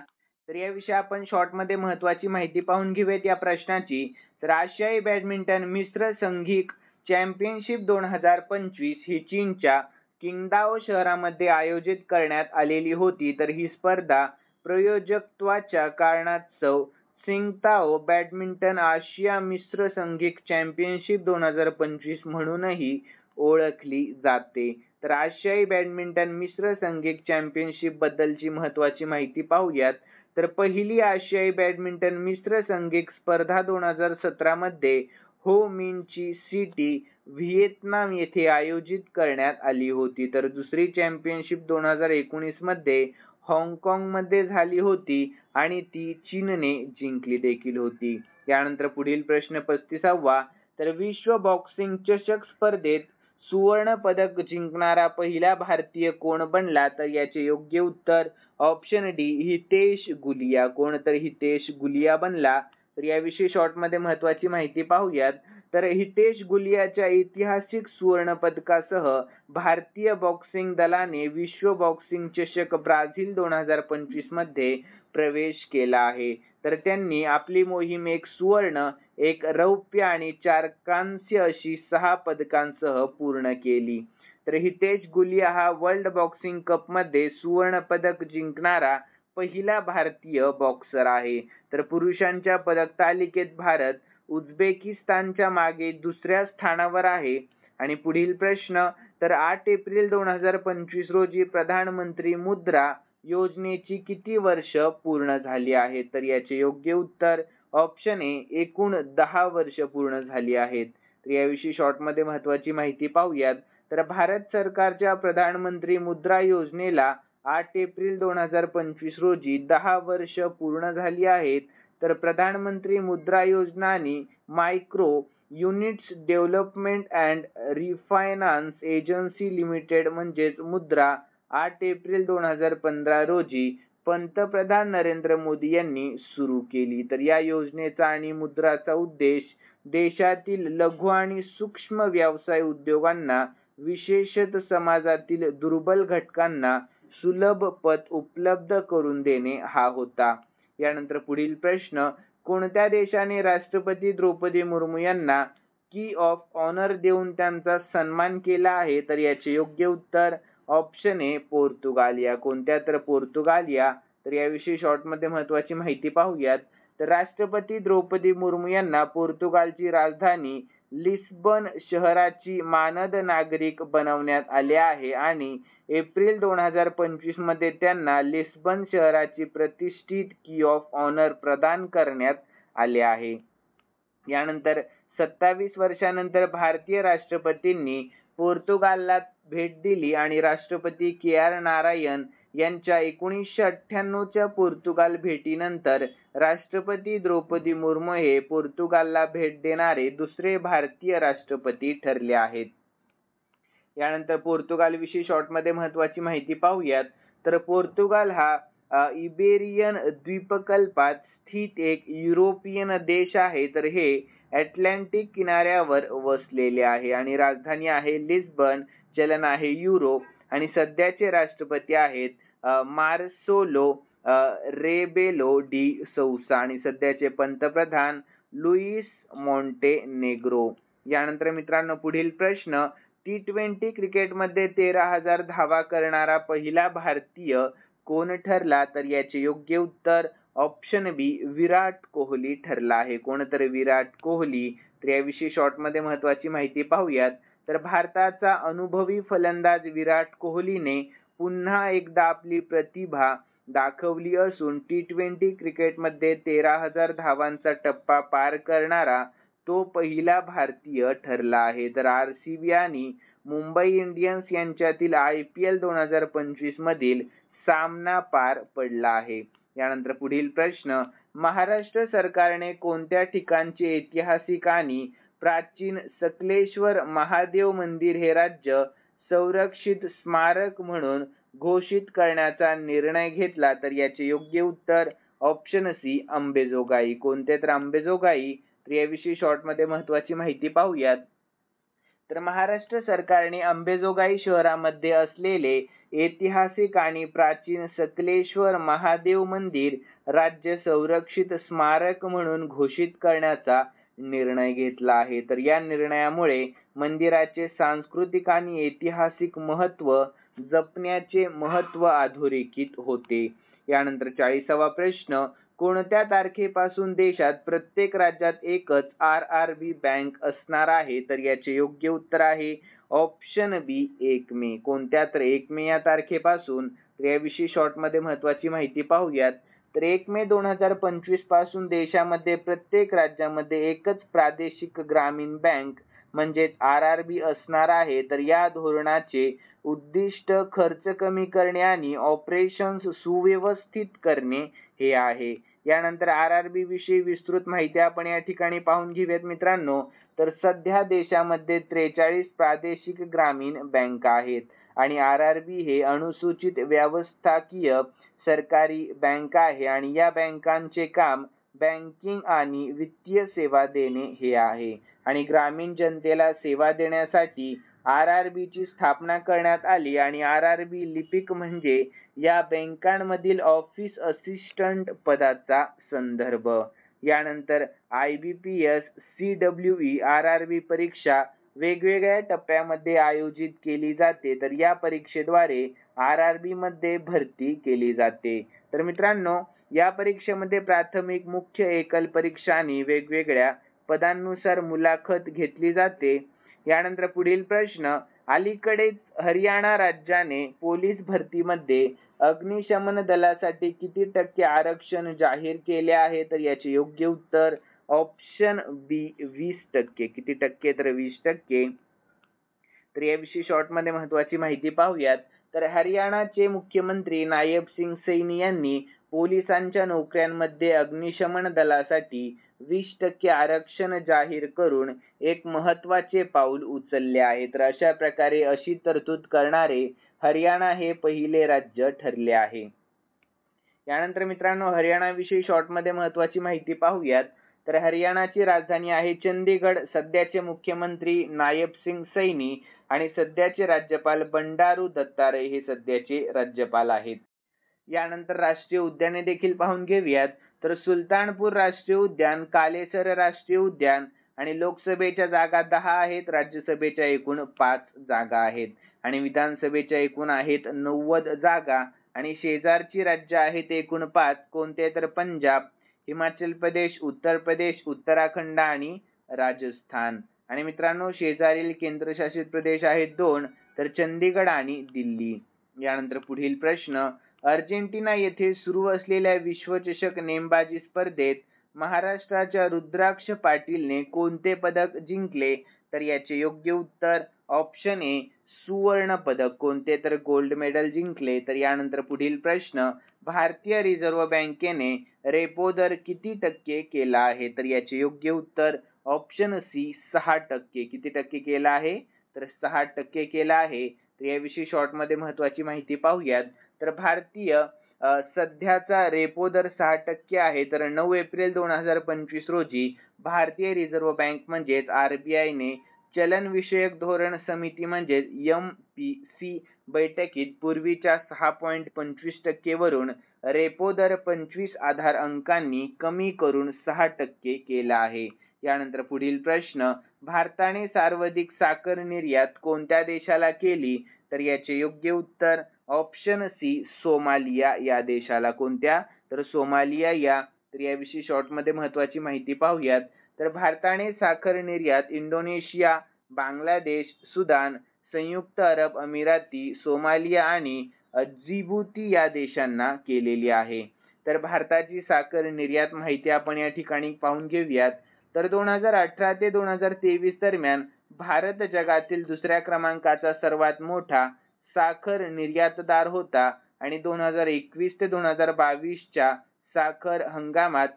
तर याविषयी आपण शॉर्टमध्ये महत्त्वाची माहिती पाहून घेऊयात या प्रश्नाची. तर आशियाई बॅडमिंटन मिश्र संघिक चॅम्पियनशिप 2025 ही चीनच्या किंगदाओ शहरामध्ये आयोजित करण्यात आलेली होती. तर ही स्पर्धा प्रयोजकत्वाच्या कारणास्तव सिंगताओ बॅडमिंटन आशिया मिश्र संघिक चॅम्पियनशिप 2025 म्हणूनही ओळखली जाते. तर आशियाई बॅडमिंटन मिश्र संघिक चॅम्पियनशिप बद्दलची महत्त्वाची माहिती पाहूयात. तर पहिली आशियाई बॅडमिंटन मिश्र संघिक स्पर्धा 2017 मध्ये हो मिन ची सिटी व्हिएतनाम येथे आयोजित करण्यात आली होती. तर दुसरी चॅम्पियनशिप 2019 मध्ये हाँगकाँग मध्ये झाली होती आणि ती चीनने जिंकली देखील होती. यानंतर पुढील प्रश्न 35वा, तर विश्व बॉक्सिंग चषक स्पर्धेत सुवर्ण पदक जिंकणारा पहिला भारतीय कोण बनला? तर याचे योग्य उत्तर ऑप्शन D हितेश गुलिया. कोण? तर हितेश गुलिया बनला. तर याविषयी शॉर्टमध्ये महत्त्वाची माहिती पाहूयात. तर हितेश गुलियाच्या ऐतिहासिक सुवर्ण पदकासह भारतीय बॉक्सिंग दलाने विश्व बॉक्सिंग चषक ब्राझील 2025 मध्ये प्रवेश केला आहे. तर त्यांनी आपली मोहीम 1 सुवर्ण, 1 रौप्य आणि 4 कांस्य अशी 6 पदकांसह पूर्ण केली. तर हितेश गुलिया हा वर्ल्ड बॉक्सिंग कप मध्ये सुवर्ण पदक जिंकणारा पहिला भारतीय बॉक्सर आहे. तर पुरुषांच्या पदक तालिकेत भारत उझबेकिस्तानच्या मागे दुसऱ्या स्थानावर आहे. आणि पुढील प्रश्न, तर 8 एप्रिल 2025 रोजी प्रधानमंत्री मुद्रा योजनेची किती वर्ष पूर्ण झाली आहेत? तर याचे योग्य उत्तर ऑप्शन A एकूण 10 वर्ष पूर्ण झाली आहेत. तर याविषयी शॉर्टमध्ये महत्त्वाची माहिती पाहूयात. तर भारत सरकारच्या प्रधानमंत्री मुद्रा योजनेला 8 एप्रिल 2025 रोजी 10 वर्ष पूर्ण झाली आहेत. तर प्रधानमंत्री मुद्रा योजना आणि micro units development and रिफायनान्स agency limited म्हणजेच मुद्रा 8 एप्रिल 2015 रोजी पंतप्रधान नरेंद्र मोदी यांनी सुरू केली. तर या योजनेचा आणि मुद्राचा उद्देश देशातील लघु आणि सूक्ष्म व्यवसाय उद्योगांना, विशेषतः समाजातील दुर्बल घटकांना सुलभ पत उपलब्ध करून देणे हा होता. यानंतर पुढील प्रश्न, कोणत्या देशाने राष्ट्रपती द्रौपदी मुर्मू यांना की ऑफ ऑनर देऊन त्यांचा सन्मान केला आहे? तर याचे योग्य उत्तर ऑप्शन ए पोर्तुगालिया. कोणत्या? तर पोर्तुगालिया. तर याविषयी शॉर्टमध्ये महत्त्वाची माहिती पाहूयात. तर राष्ट्रपती द्रौपदी मुर्मू यांना पोर्तुगालची राजधानी लिस्बन शहराची मानद नागरिक बनवण्यात आले आहे आणि एप्रिल 2025 मध्ये त्यांना लिस्बन शहराची प्रतिष्ठित की ऑफ ऑनर प्रदान करण्यात आले आहे. यानंतर 27 वर्षानंतर भारतीय राष्ट्रपतींनी पोर्तुगालला भेट दिली आणि राष्ट्रपती के.आर. नारायण यांच्या 1998च्या पोर्तुगाल भेटीनंतर राष्ट्रपती द्रौपदी मुर्मू हे पोर्तुगालला भेट देणारे दुसरे भारतीय राष्ट्रपती ठरले आहेत. यानंतर पोर्तुगाल विषयी शॉर्टमध्ये महत्त्वाची माहिती पाहूयात. तर पोर्तुगाल हा इबेरियन द्वीपकल्पात स्थित एक युरोपियन देश आहे. तर हे अटलांटिक किनाऱ्यावर वसलेले आहे आणि राजधानी आहे लिस्बन, चलन आहे युरो आणि सध्याचे राष्ट्रपती आहेत मार्सेलो रेबेलो डी सौसा आणि सध्याचे पंतप्रधान लुईस मॉन्टेनेग्रो. यानंतर मित्रांनो पुढील प्रश्न, T20 क्रिकेटमध्ये 13,000 धावा करणारा पहिला भारतीय कोण ठरला? तर याचे योग्य उत्तर ऑप्शन बी विराट कोहली ठरला आहे. कोण? तर विराट कोहली. तर याविषयी शॉर्टमध्ये महत्त्वाची माहिती पाहूयात. तर भारताचा अनुभवी फलंदाज विराट कोहलीने पुन्हा एकदा आपली प्रतिभा दाखवली असून T20 क्रिकेटमध्ये 13,000 धावांचा टप्पा पार करणारा तो पहिला भारतीय ठरला आहे. तर RCB आणि मुंबई इंडियन्स यांच्यातील IPL 2025 मधील सामना पार पडला आहे. यानंतर पुढील प्रश्न, महाराष्ट्र सरकारने कोणत्या ठिकाणचे ऐतिहासिक आणि प्राचीन सकलेश्वर महादेव मंदिर हे राज्य संरक्षित स्मारक म्हणून घोषित करण्याचा निर्णय घेतला? तर याचे योग्य उत्तर ऑप्शन सी अंबेजोगाई. कोणते? तर अंबेजोगाई. तर याविषयी शॉर्टमध्ये महत्त्वाची माहिती पाहूयात. तर महाराष्ट्र सरकारने अंबेजोगाई शहरामध्ये असलेले ऐतिहासिक आणि प्राचीन सकलेश्वर महादेव मंदिर राज्य संरक्षित स्मारक म्हणून घोषित करण्याचा निर्णय घेतला आहे. तर या निर्णयामुळे मंदिराचे सांस्कृतिक आणि ऐतिहासिक महत्त्व जपण्याचे महत्त्व अधोरेखित होते. यानंतर 40वा प्रश्न, कोणत्या तारखेपासून देशात प्रत्येक राज्यात एकच RRB बँक असणार आहे? तर याचे योग्य उत्तर आहे ऑप्शन बी 1 मे. कोणत्या? तर 1 मे या तारखेपासून. तर याविषयी शॉर्टमध्ये महत्त्वाची माहिती पाहूयात. तर 1 मे 2025 पासून देशामध्ये प्रत्येक राज्यामध्ये एकच प्रादेशिक ग्रामीण बँक म्हणजेच RRB असणार आहे. तर या धोरणाचे उद्दिष्ट खर्च कमी करणे आणि ऑपरेशन्स सुव्यवस्थित करणे हे आहे. यानंतर RRB विषयी विस्तृत माहिती आपण या ठिकाणी पाहून घेऊयात मित्रांनो. तर सध्या देशामध्ये 43 प्रादेशिक ग्रामीण बँका आहेत आणि RRB हे अनुसूचित व्यवस्थाकीय सरकारी बँक आहे आणि या बँकांचे काम बँकिंग आणि वित्तीय सेवा देणे हे आहे आणि ग्रामीण जनतेला सेवा देण्यासाठी RRB ची स्थापना करण्यात आली आणि RRB लिपिक म्हणजे या बँकांमधील ऑफिस असिस्टंट पदाचा संदर्भ. यानंतर IBPS CWE RRB परीक्षा वेगवेगळ्या टप्प्यामध्ये आयोजित केली जाते. तर या परीक्षेद्वारे RRB मध्ये भरती केली जाते. तर मित्रांनो या परीक्षेमध्ये प्राथमिक, मुख्य, एकल परीक्षा आणि वेगवेगळ्या पदांनुसार मुलाखत घेतली जाते. यानंतर पुढील प्रश्न, अलीकडेच हरियाणा राज्याने पोलीस भरतीमध्ये अग्निशमन दलासाठी किती टक्के आरक्षण जाहीर केले आहे? तर याचे योग्य उत्तर ऑप्शन बी 20%. किती टक्के? तर 20%. तर याविषयी शॉर्टमध्ये महत्त्वाची माहिती पाहूयात. तर हरियाणाचे मुख्यमंत्री नायब सिंग सैनी यांनी पोलिसांच्या नोकऱ्यांमध्ये अग्निशमन दलासाठी 20% आरक्षण जाहीर करून एक महत्त्वाचे पाऊल उचलले आहे. तर अशा प्रकारे अशी तरतूद करणारे हरियाणा हे पहिले राज्य ठरले आहे. यानंतर मित्रांनो हरियाणाविषयी शॉर्टमध्ये महत्त्वाची माहिती पाहूयात. तर हरियाणाची राजधानी आहे चंदीगड. सध्याचे मुख्यमंत्री नायब सिंग सैनी आणि सध्याचे राज्यपाल बंडारू दत्तात्रेय हे सध्याचे राज्यपाल आहेत. यानंतर राष्ट्रीय उद्याने देखील पाहून घेऊयात. तर सुलतानपूर राष्ट्रीय उद्यान, कालेसर राष्ट्रीय उद्यान, आणि लोकसभेच्या जागा 10 आहेत, राज्यसभेच्या एकूण 5 जागा आहेत आणि विधानसभेच्या एकूण आहेत 90 जागा आणि शेजारची राज्य आहेत एकूण 5. कोणते? तर पंजाब, हिमाचल प्रदेश, उत्तर प्रदेश, उत्तराखंड आणि राजस्थान. आणि मित्रांनो शेजारील केंद्रशासित प्रदेश आहेत 2, तर चंदीगड आणि दिल्ली. यानंतर पुढील प्रश्न, अर्जेंटिना येथे सुरू असलेल्या विश्वचषक नेमबाजी स्पर्धेत महाराष्ट्राच्या रुद्राक्ष पाटीलने कोणते पदक जिंकले? तर याचे योग्य उत्तर ऑप्शन ए सुवर्ण पदक. कोणते? तर गोल्ड मेडल जिंकले. तर यानंतर पुढील प्रश्न, भारतीय रिझर्व्ह बँकेने रेपो दर किती टक्के केला आहे? तर याचे योग्य उत्तर ऑप्शन सी 6%. किती टक्के केला आहे? तर 6% केला आहे. तर याविषयी शॉर्ट मध्ये महत्त्वाची माहिती पाहूयात. तर भारतीय सध्याचा रेपो दर 6% आहे. तर 9 एप्रिल 2025 रोजी भारतीय रिझर्व्ह बँक म्हणजेच RBI ने चलन विषयक धोरण समिती म्हणजेच MPC बैठकीत पूर्वीच्या 6.25% वरून रेपो दर 25 आधार अंकांनी कमी करून 6% केला आहे. यानंतर पुढील प्रश्न, भारताने सर्वाधिक साखर निर्यात कोणत्या देशाला केली? तर याचे योग्य उत्तर ऑप्शन सी सोमालिया या देशाला. कोणत्या? तर सोमालिया या. तर याविषयी शॉर्ट मध्ये महत्त्वाची माहिती पाहूयात. तर भारताने साखर निर्यात इंडोनेशिया, बांगलादेश, सुदान, संयुक्त अरब अमिराती, सोमालिया आणि जिबुती या देशांना केलेली आहे. तर भारताची साखर निर्यात माहिती आपण या ठिकाणी पाहून घेऊयात. तर 2018 ते 2023 दरम्यान भारत जगातील दुसऱ्या क्रमांकाचा सर्वात मोठा साखर निर्यातदार होता आणि 2021 ते 2022 च्या साखर हंगामात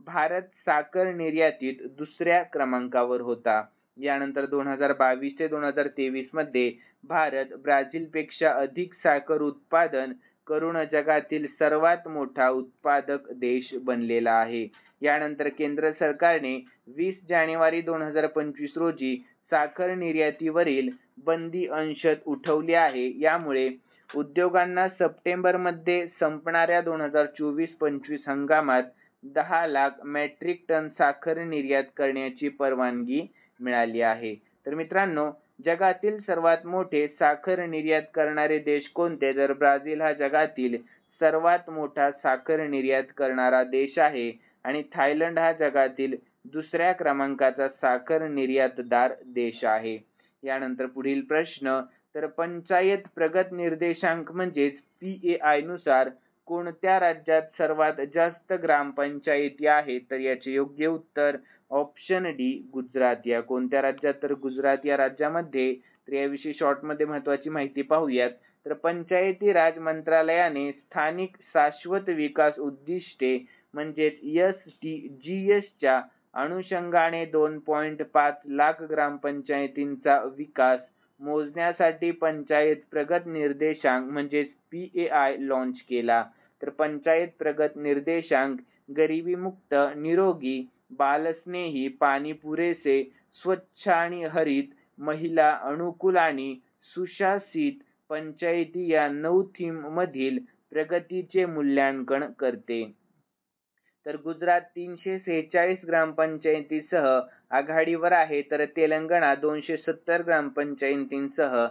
भारत साखर निर्यातीत दुसऱ्या क्रमांकावर होता. यानंतर 2022 ते 2023 मध्ये भारत ब्राझीलपेक्षा अधिक साखर उत्पादन करून जगातील सर्वात मोठा उत्पादक देश बनलेला आहे. यानंतर केंद्र सरकारने 20 जानेवारी 2025 रोजी साखर निर्यातीवरील बंदी अंशतः उठवली आहे. यामुळे उद्योगांना सप्टेंबर मध्ये संपणाऱ्या 2024-25 हंगामात 10 लाख मेट्रिक टन साखर निर्यात करण्याची परवानगी मिळाली आहे. तर मित्रांनो जगातील सर्वात मोठे साखर निर्यात करणारे देश कोणते? तर ब्राझील हा जगातील सर्वात मोठा साखर निर्यात करणारा देश आहे आणि थायलंड हा जगातील दुसऱ्या क्रमांकाचा साखर निर्यातदार देश आहे. यानंतर पुढील प्रश्न, तर पंचायत प्रगत निर्देशांक म्हणजेच PAI नुसार कोणत्या राज्यात सर्वात जास्त ग्रामपंचायती आहेत? तर याचे योग्य उत्तर ऑप्शन डी गुजरात या. कोणत्या राज्यात? तर गुजरात या राज्यामध्ये. तर याविषयी शॉर्ट मध्ये महत्त्वाची माहिती पाहूयात. तर पंचायती राज मंत्रालयाने स्थानिक शाश्वत विकास उद्दिष्टे म्हणजेच SDGs च्या अनुषंगाने 2.5 लाख ग्रामपंचायतींचा विकास मोजण्यासाठी पंचायत प्रगत निर्देशांक म्हणजेच PAI लॉन्च केला. तर पंचायत प्रगत निर्देशांक गरिबीमुक्त, निरोगी, बालस्नेही, पाणी पुरेसे, स्वच्छ आणि हरित, महिला अनुकूल आणि सुशासित पंचायती या 9 थीम मधील प्रगतीचे मूल्यांकन करते. तर गुजरात 346 ग्रामपंचायतीसह आघाडीवर आहे. तर तेलंगणा 270 ग्रामपंचायतींसह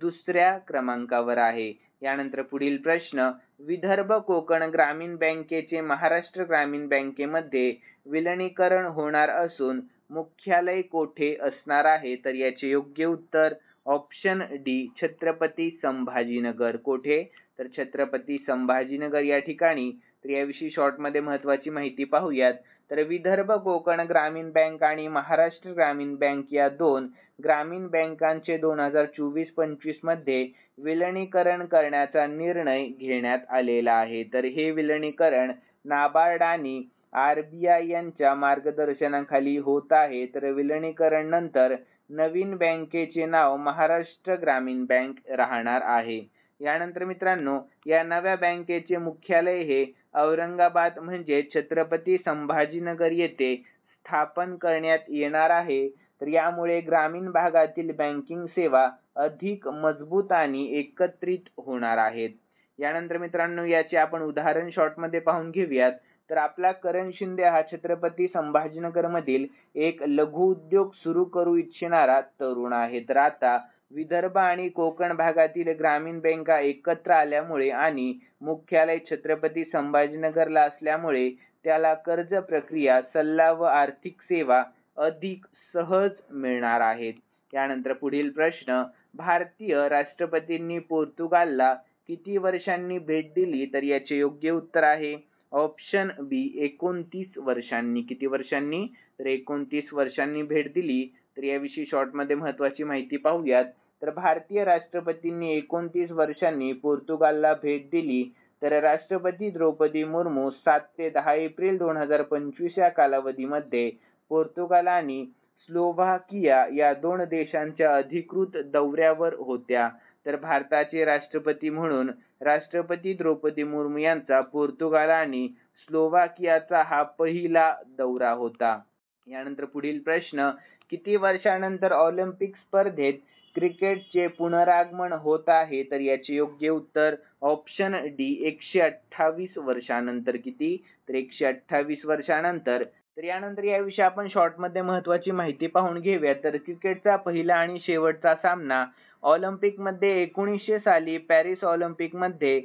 दुसऱ्या क्रमांकावर आहे. यानंतर पुढील प्रश्न, विदर्भ कोकण ग्रामीण बँकेचे महाराष्ट्र ग्रामीण बँकेमध्ये विलीनीकरण होणार असून मुख्यालय कोठे असणार आहे? तर याचे योग्य उत्तर ऑप्शन डी छत्रपती संभाजीनगर. कोठे? तर छत्रपती संभाजीनगर या ठिकाणी. तर याविषयी शॉर्ट मध्ये महत्त्वाची माहिती पाहूयात. तर विदर्भ कोकण ग्रामीण बँक आणि महाराष्ट्र ग्रामीण बँक या 2 ग्रामीण बँकांचे 2024-25 मध्ये विलीनीकरण करण्याचा निर्णय घेण्यात आलेला आहे. तर हे विलीनीकरण नाबार्ड आणि RBI यांच्या मार्गदर्शनाखाली होत आहे. तर विलीनीकरण नंतर नवीन बँकेचे नाव महाराष्ट्र ग्रामीण बँक राहणार आहे. यानंतर मित्रांनो या नव्या बँकेचे मुख्यालय हे औरंगाबाद म्हणजे छत्रपती संभाजीनगर येथे स्थापन करण्यात येणार आहे. तर यामुळे ग्रामीण भागातील बँकिंग सेवा अधिक मजबूत आणि एकत्रित होणार आहेत. यानंतर मित्रांनो याचे आपण उदाहरण शॉर्ट मध्ये पाहून घेऊयात. तर आपला करण शिंदे हा छत्रपती संभाजीनगर मधील एक लघु उद्योग सुरू करू इच्छिणारा तरुण आहे. तर आता विदर्भ आणि कोकण भागातील ग्रामीण बँका एकत्र आल्यामुळे आणि मुख्यालय छत्रपती संभाजीनगरला असल्यामुळे त्याला कर्ज प्रक्रिया, सल्ला व आर्थिक सेवा अधिक सहज मिळणार आहेत. त्यानंतर पुढील प्रश्न, भारतीय राष्ट्रपतींनी पोर्तुगालला किती वर्षांनी भेट दिली? तर याचे योग्य उत्तर आहे ऑप्शन बी 29 वर्षांनी. किती वर्षांनी? तर 29 वर्षांनी भेट दिली. तर याविषयी शॉर्ट मध्ये महत्त्वाची माहिती पाहूयात. तर भारतीय राष्ट्रपतींनी 29 वर्षांनी पोर्तुगालला भेट दिली. तर राष्ट्रपती द्रौपदी मुर्मू 7 ते 10 एप्रिल 2025 या कालावधीमध्ये पोर्तुगाल आणि स्लोव्हाकिया या दोन देशांच्या अधिकृत दौऱ्यावर होत्या. तर भारताचे राष्ट्रपती म्हणून राष्ट्रपती द्रौपदी मुर्मू यांचा पोर्तुगाल आणि स्लोव्हाकियाचा हा पहिला दौरा होता. यानंतर पुढील प्रश्न, किती वर्षानंतर ऑलिम्पिक स्पर्धेत क्रिकेटचे पुनरागमन होत आहे? तर याचे योग्य उत्तर ऑप्शन डी 128 वर्षानंतर. किती? तर 128 वर्षानंतर. तर यानंतर याविषयी आपण शॉर्ट मध्ये महत्त्वाची माहिती पाहून घेऊया. तर क्रिकेटचा पहिला आणि शेवटचा सामना ऑलिम्पिक मध्ये 1900 साली पॅरिस ऑलिम्पिक मध्ये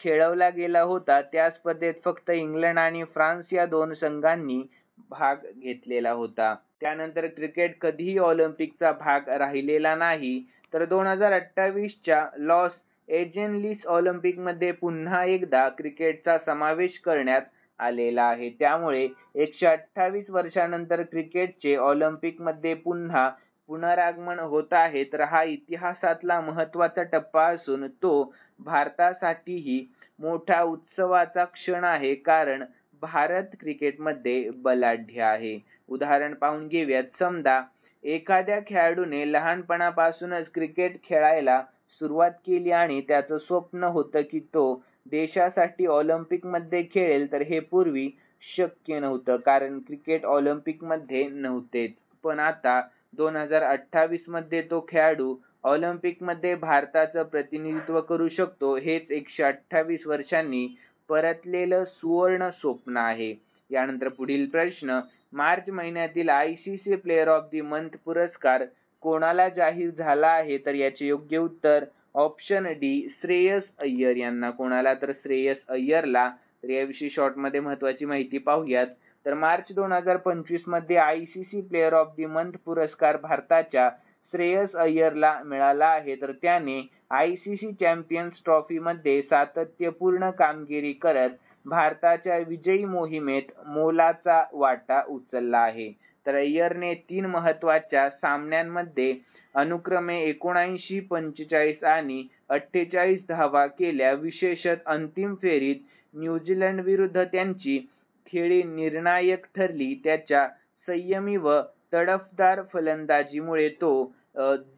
खेळवला गेला होता. त्या स्पर्धेत फक्त इंग्लंड आणि फ्रान्स या दोन संघांनी भाग घेतलेला होता. त्यानंतर क्रिकेट कधीही ऑलिम्पिकचा भाग राहिलेला नाही. तर 2028 च्या लॉस एंजेलिस ऑलिम्पिक मध्ये पुन्हा एकदा क्रिकेटचा समावेश करण्यात आलेला आहे. त्यामुळे 128 वर्षानंतर क्रिकेटचे ऑलिम्पिक मध्ये पुन्हा पुनरागमन होत आहे. तर हा इतिहासातला महत्त्वाचा टप्पा असून तो भारतासाठीही मोठा उत्सवाचा क्षण आहे, कारण भारत क्रिकेटमध्ये बलाढ्य आहे. उदाहरण पाहून घेऊयात. समजा एखाद्या खेळाडूने लहानपणापासूनच क्रिकेट खेळायला सुरुवात केली आणि त्याचं स्वप्न होतं की तो देशासाठी ऑलिम्पिक मध्ये खेळेल. तर हे पूर्वी शक्य नव्हतं, कारण क्रिकेट ऑलिम्पिक मध्ये नव्हतेच. पण आता 2028 मध्ये तो खेळाडू ऑलिम्पिक मध्ये भारताचं प्रतिनिधित्व करू शकतो. हेच 128 वर्षांनी परतलेलं सुवर्ण स्वप्न आहे. यानंतर पुढील प्रश्न, मार्च महिन्यातील ICC player of the month पुरस्कार कोणाला जाहीर झाला आहे? तर याचे योग्य उत्तर ऑप्शन डी श्रेयस अय्यर यांना. कोणाला? तर श्रेयस अय्यरला. तर याविषयी शॉर्ट मध्ये महत्त्वाची माहिती पाहूयात. तर मार्च 2025 मध्ये ICC player of the month पुरस्कार भारताच्या श्रेयस अय्यरला मिळाला आहे. तर त्याने ICC चॅम्पियन्स ट्रॉफी मध्ये सातत्यपूर्ण कामगिरी करत भारताच्या विजयी मोहिमेत मोलाचा वाटा उचलला आहे. तर अय्यरने 3 महत्त्वाच्या सामन्यांमध्ये अनुक्रमे 79, 45 आणि 48 धावा केल्या. विशेषतः अंतिम फेरीत न्यूझीलंड विरुद्ध त्यांची खेळी निर्णायक ठरली. त्याच्या संयमी व तडफदार फलंदाजीमुळे तो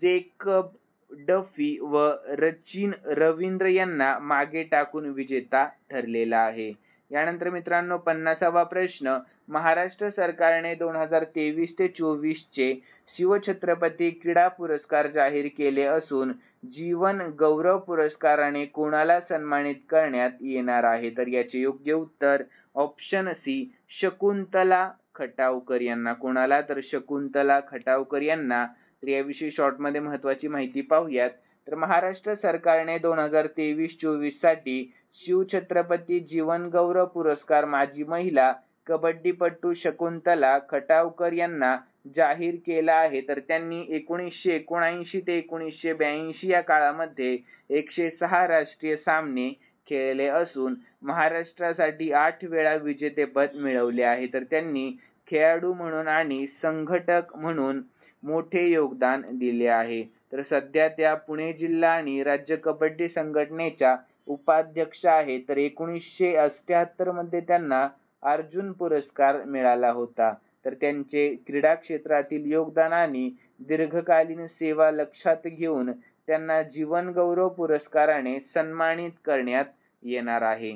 जेकब डफी व सचिन रवींद्र यांना मागे टाकून विजेता ठरलेला आहे. यानंतर मित्रांनो 50वा प्रश्न, महाराष्ट्र सरकारने 2023 ते 24 चे शिवछत्रपती क्रीडा पुरस्कार जाहीर केले असून जीवन गौरव पुरस्काराने कोणाला सन्मानित करण्यात येणार आहे? तर याचे योग्य उत्तर ऑप्शन सी शकुंतला खटावकर यांना. कोणाला? तर शकुंतला खटावकर यांना. तर याविषयी शॉर्ट मध्ये महत्त्वाची माहिती पाहूयात. तर महाराष्ट्र सरकारने 2023-24 साठी शिवछत्रपती जीवन गौरव पुरस्कार माजी महिला कबड्डीपटू शकुंतला खटावकर यांना जाहीर केला आहे. तर त्यांनी 1979 ते 1982 या काळामध्ये 106 राष्ट्रीय सामने खेळले असून महाराष्ट्रासाठी 8 वेळा विजेतेपद मिळवले आहे. तर त्यांनी खेळाडू म्हणून आणि संघटक म्हणून मोठे योगदान दिले आहे. तर सध्या त्या पुणे जिल्हा आणि राज्य कबड्डी संघटनेच्या उपाध्यक्ष आहेत. तर 1978 मध्ये त्यांना अर्जुन पुरस्कार मिळाला होता. तर त्यांचे क्रीडा क्षेत्रातील योगदान आणि दीर्घकालीन सेवा लक्षात घेऊन त्यांना जीवन गौरव पुरस्काराने सन्मानित करण्यात येणार आहे.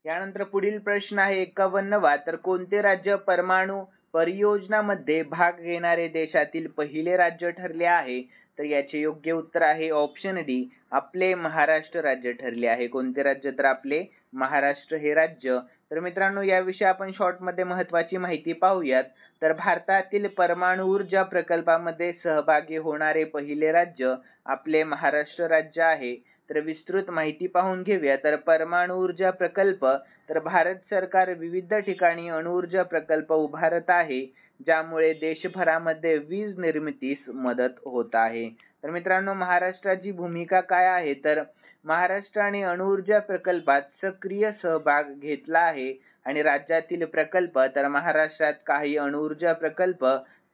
यानंतर पुढील प्रश्न आहे 51वा. तर कोणते राज्य परमाणु परियोजनामध्ये भाग घेणारे देशातील पहिले राज्य ठरले आहे? तर याचे योग्य उत्तर आहे ऑप्शन डी आपले महाराष्ट्र राज्य ठरले आहे. कोणते राज्य? तर आपले महाराष्ट्र हे राज्य तर मित्रांनो याविषयी आपण शॉर्टमध्ये महत्त्वाची माहिती पाहूयात. तर भारतातील परमाणु ऊर्जा प्रकल्पामध्ये सहभागी होणारे पहिले राज्य आपले महाराष्ट्र राज्य आहे. तर विस्तृत माहिती पाहून घेऊया. तर परमाणु ऊर्जा प्रकल्प, तर भारत सरकार विविध ठिकाणी अणुऊर्जा प्रकल्प उभारत आहे, ज्यामुळे देशभरामध्ये वीज निर्मितीस मदत होत आहे. तर मित्रांनो महाराष्ट्राची भूमिका काय आहे, तर महाराष्ट्राने अणुऊर्जा प्रकल्पात सक्रिय सहभाग घेतला आहे आणि राज्यातील प्रकल्प, तर महाराष्ट्रात काही अणुऊर्जा प्रकल्प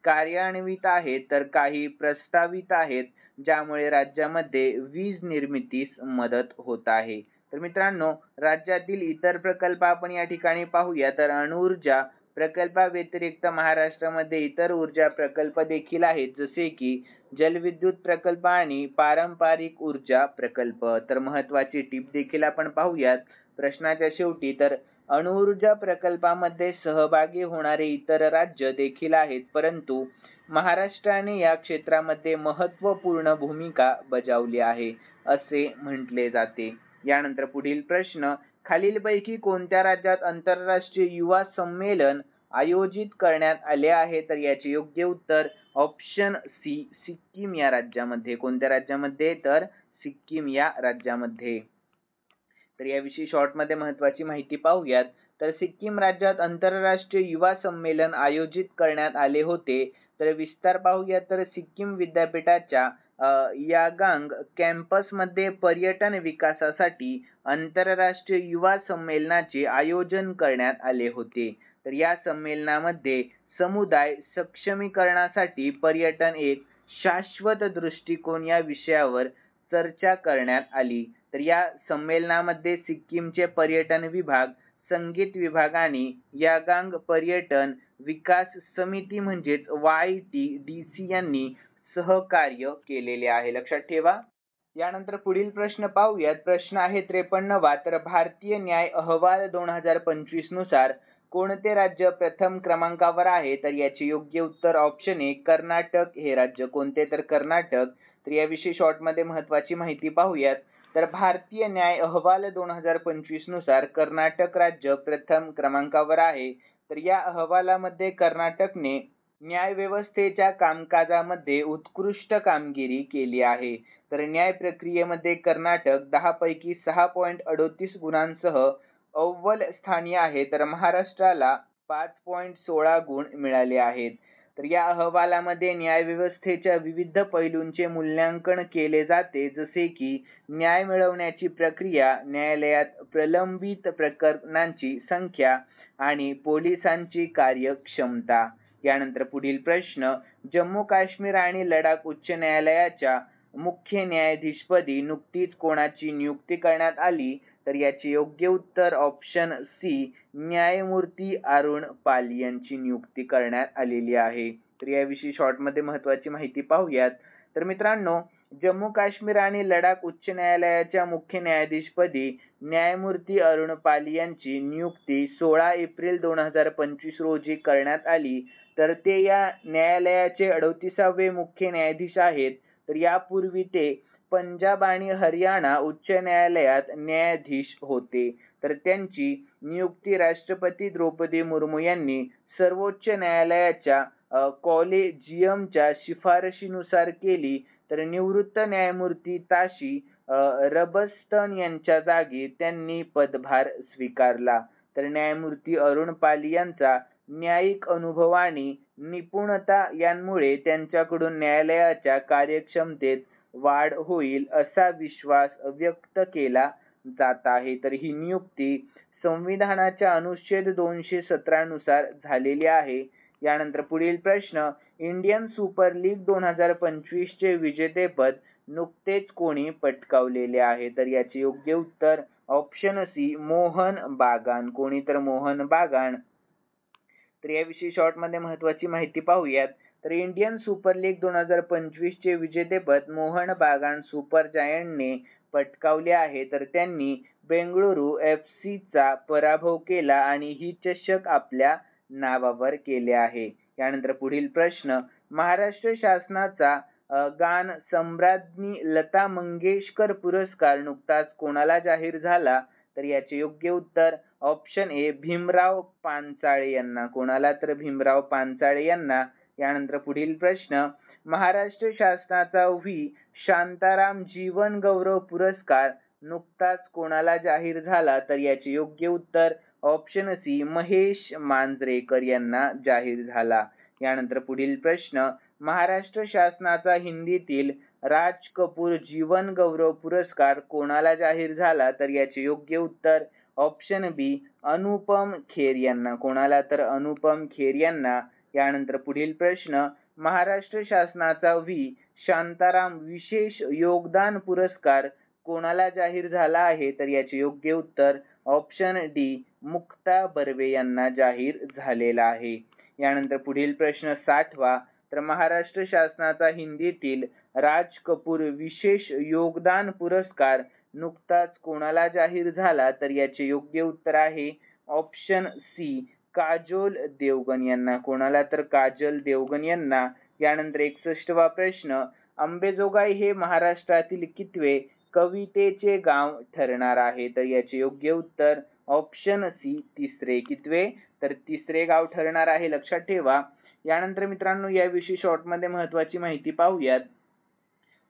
कार्यान्वित आहेत तर काही प्रस्तावित आहेत, ज्यामुळे राज्यामध्ये वीज निर्मितीस मदत होत आहे. तर मित्रांनो राज्यातील इतर प्रकल्प आपण या ठिकाणी पाहूया. तर अणुऊर्जा प्रकल्पाव्यतिरिक्त महाराष्ट्रामध्ये इतर ऊर्जा प्रकल्प देखील आहेत, जसे की जलविद्युत प्रकल्प आणि पारंपरिक ऊर्जा प्रकल्प. तर महत्त्वाची टिप देखील आपण पाहूयात प्रश्नाच्या शेवटी. तर अणुऊर्जा प्रकल्पामध्ये सहभागी होणारे इतर राज्य देखील आहेत, परंतु महाराष्ट्राने या क्षेत्रामध्ये महत्त्वपूर्ण भूमिका बजावली आहे असे म्हटले जाते. यानंतर पुढील प्रश्न, खालीलपैकी कोणत्या राज्यात आंतरराष्ट्रीय युवा संमेलन आयोजित करण्यात आले आहे? तर याचे योग्य उत्तर ऑप्शन सी सिक्कीम या राज्यामध्ये. कोणत्या राज्यामध्ये? तर सिक्कीम या राज्यामध्ये. तर याविषयी शॉर्टमध्ये महत्त्वाची माहिती पाहूयात. तर सिक्कीम राज्यात आंतरराष्ट्रीय युवा संमेलन आयोजित करण्यात आले होते. तर विस्तार पाहूया. तर सिक्कीम विद्यापीठाच्या यागांग कॅम्पसमध्ये पर्यटन विकासासाठी आंतरराष्ट्रीय युवा संमेलनाचे आयोजन करण्यात आले होते. तर या संमेलनामध्ये समुदाय सक्षमीकरणासाठी पर्यटन एक शाश्वत दृष्टिकोन या विषयावर चर्चा करण्यात आली. तर या संमेलनामध्ये सिक्कीमचे पर्यटन विभाग, संगीत विभाग आणि यागांग पर्यटन विकास समिती म्हणजेच YTDC यांनी सहकार्य केलेले आहे, लक्षात ठेवा. यानंतर पुढील प्रश्न पाहूयात. प्रश्न आहे 53वा. तर भारतीय न्याय अहवाल 2025 नुसार कोणते राज्य प्रथम क्रमांकावर आहे? तर याचे योग्य उत्तर ऑप्शन ए कर्नाटक हे राज्य. कोणते? तर कर्नाटक. तर याविषयी शॉर्टमध्ये महत्त्वाची माहिती पाहूयात. तर भारतीय न्याय अहवाल 2025 नुसार कर्नाटक राज्य प्रथम क्रमांकावर आहे. तर या अहवालामध्ये कर्नाटकने न्याय व्यवस्थेच्या कामकाजामध्ये उत्कृष्ट कामगिरी केली आहे. तर न्याय प्रक्रियेमध्ये कर्नाटक 10 पैकी 6.38 गुणांसह अव्वल स्थानी आहे. तर महाराष्ट्राला 5.16 गुण मिळाले आहेत. तर या अहवालामध्ये न्याय व्यवस्थेच्या विविध पैलूंचे मूल्यांकन केले जाते, जसे की न्याय मिळवण्याची प्रक्रिया, न्यायालयात प्रलंबित प्रकरणांची संख्या आणि पोलिसांची कार्यक्षमता. यानंतर पुढील प्रश्न, जम्मू काश्मीर आणि लडाख उच्च न्यायालयाच्या मुख्य न्यायाधीशपदी नुकतीच कोणाची नियुक्ती करण्यात आली? तर याचे योग्य उत्तर ऑप्शन सी न्यायमूर्ती अरुण पाल यांची नियुक्ती करण्यात आलेली आहे. तर याविषयी शॉर्टमध्ये महत्त्वाची माहिती पाहूयात. तर मित्रांनो जम्मू काश्मीर आणि लडाख उच्च न्यायालयाच्या मुख्य न्यायाधीशपदी न्यायमूर्ती अरुण पाल यांची नियुक्ती 16 एप्रिल 2025 रोजी करण्यात आली. तर ते या न्यायालयाचे 38वे मुख्य न्यायाधीश आहेत. तर यापूर्वी ते पंजाब आणि हरियाणा उच्च न्यायालयात न्यायाधीश होते. तर त्यांची नियुक्ती राष्ट्रपती द्रौपदी मुर्मू यांनी सर्वोच्च न्यायालयाच्या कॉलेजियमच्या शिफारशीनुसार केली. तर निवृत्त न्यायमूर्ती ताशी रबस्टन यांच्या जागी त्यांनी पदभार स्वीकारला. तर न्यायमूर्ती अरुण पाल यांचा न्यायिक अनुभव आणि निपुणता यांमुळे त्यांच्याकडून न्यायालयाच्या कार्यक्षमतेत वाढ होईल असा विश्वास व्यक्त केला जात आहे. तर ही नियुक्ती संविधानाच्या अनुच्छेद 217 नुसार झालेली आहे. यानंतर पुढील प्रश्न, इंडियन सुपर लीग 2025 चे विजेतेपद नुकतेच कोणी पटकावलेले आहे? तर याचे योग्य उत्तर ऑप्शन सी मोहन बागान. कोणी? तर मोहन बागान. तर याविषयी शॉर्टमध्ये महत्त्वाची माहिती पाहूयात. तर इंडियन सुपर लीग 2025 चे विजेतेपद मोहन बागान सुपर जायंटने पटकावले आहे. तर त्यांनी बेंगळुरू FC चा पराभव केला आणि ही चषक आपल्या नावावर केले आहे. यानंतर पुढील प्रश्न, महाराष्ट्र शासनाचा गान सम्राज्ञी लता मंगेशकर पुरस्कार नुकताच कोणाला जाहीर झाला? तर याचे योग्य उत्तर ऑप्शन ए भीमराव पांचाळे यांना. कोणाला? तर भीमराव पांचाळे यांना. यानंतर पुढील प्रश्न, महाराष्ट्र शासनाचा व्ही शांताराम जीवन गौरव पुरस्कार नुकताच कोणाला जाहीर झाला? तर याचे योग्य उत्तर ऑप्शन सी महेश मांजरेकर यांना जाहीर झाला. यानंतर पुढील प्रश्न, महाराष्ट्र शासनाचा हिंदीतील राज कपूर जीवन गौरव पुरस्कार कोणाला जाहीर झाला? तर याचे योग्य उत्तर ऑप्शन बी अनुपम खेर यांना. कोणाला? तर अनुपम खेर यांना. यानंतर पुढील प्रश्न, महाराष्ट्र शासनाचा व्ही शांताराम विशेष योगदान पुरस्कार कोणाला जाहीर झाला आहे? तर याचे योग्य उत्तर ऑप्शन डी मुक्ता बर्वे यांना जाहीर झालेला आहे. यानंतर पुढील प्रश्न 60वा, तर महाराष्ट्र शासनाचा हिंदीतील राज कपूर विशेष योगदान पुरस्कार नुकताच कोणाला जाहीर झाला? तर याचे योग्य उत्तर आहे ऑप्शन सी काजोल देवगन यांना. कोणाला? तर काजल देवगन यांना. यानंतर 61वा प्रश्न, अंबेजोगाई हे महाराष्ट्रातील कितवे कवितेचे गाव ठरणार आहे? तर याचे योग्य उत्तर ऑप्शन सी तिसरे. कितवे? तर तिसरे गाव ठरणार आहे, लक्षात ठेवा. यानंतर मित्रांनो याविषयी शॉर्टमध्ये महत्त्वाची माहिती पाहूयात.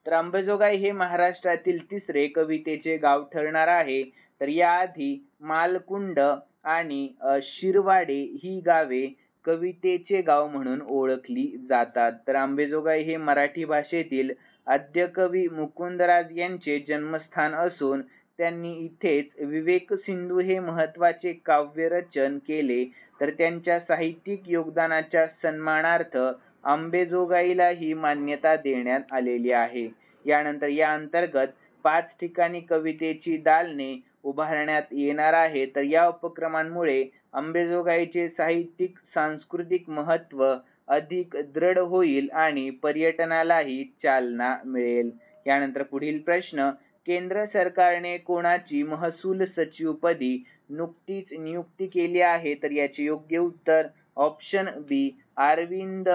तर अंबेजोगाई हे महाराष्ट्रातील तिसरे कवितेचे गाव ठरणार आहे. तर याआधी मालकुंड आणि शिरवाडे ही गावे कवितेचे गाव म्हणून ओळखली जातात. तर अंबेजोगाई हे मराठी भाषेतील आद्यकवी मुकुंदराज यांचे जन्मस्थान असून त्यांनी इथेच विवेक सिंधू हे महत्त्वाचे काव्यरचन केले. तर त्यांच्या साहित्यिक योगदानाच्या सन्मानार्थ अंबेजोगाईला ही मान्यता देण्यात आलेली आहे. यानंतर या अंतर्गत 5 ठिकाणी कवितेची दालने उभारण्यात येणार आहे. तर या उपक्रमांमुळे अंबेजोगाईचे साहित्यिक सांस्कृतिक महत्त्व अधिक दृढ होईल आणि पर्यटनालाही चालना मिळेल. यानंतर पुढील प्रश्न, केंद्र सरकारने कोणाची महसूल सचिवपदी नुकतीच नियुक्ती केली आहे? तर याचे योग्य उत्तर ऑप्शन बी अरविंद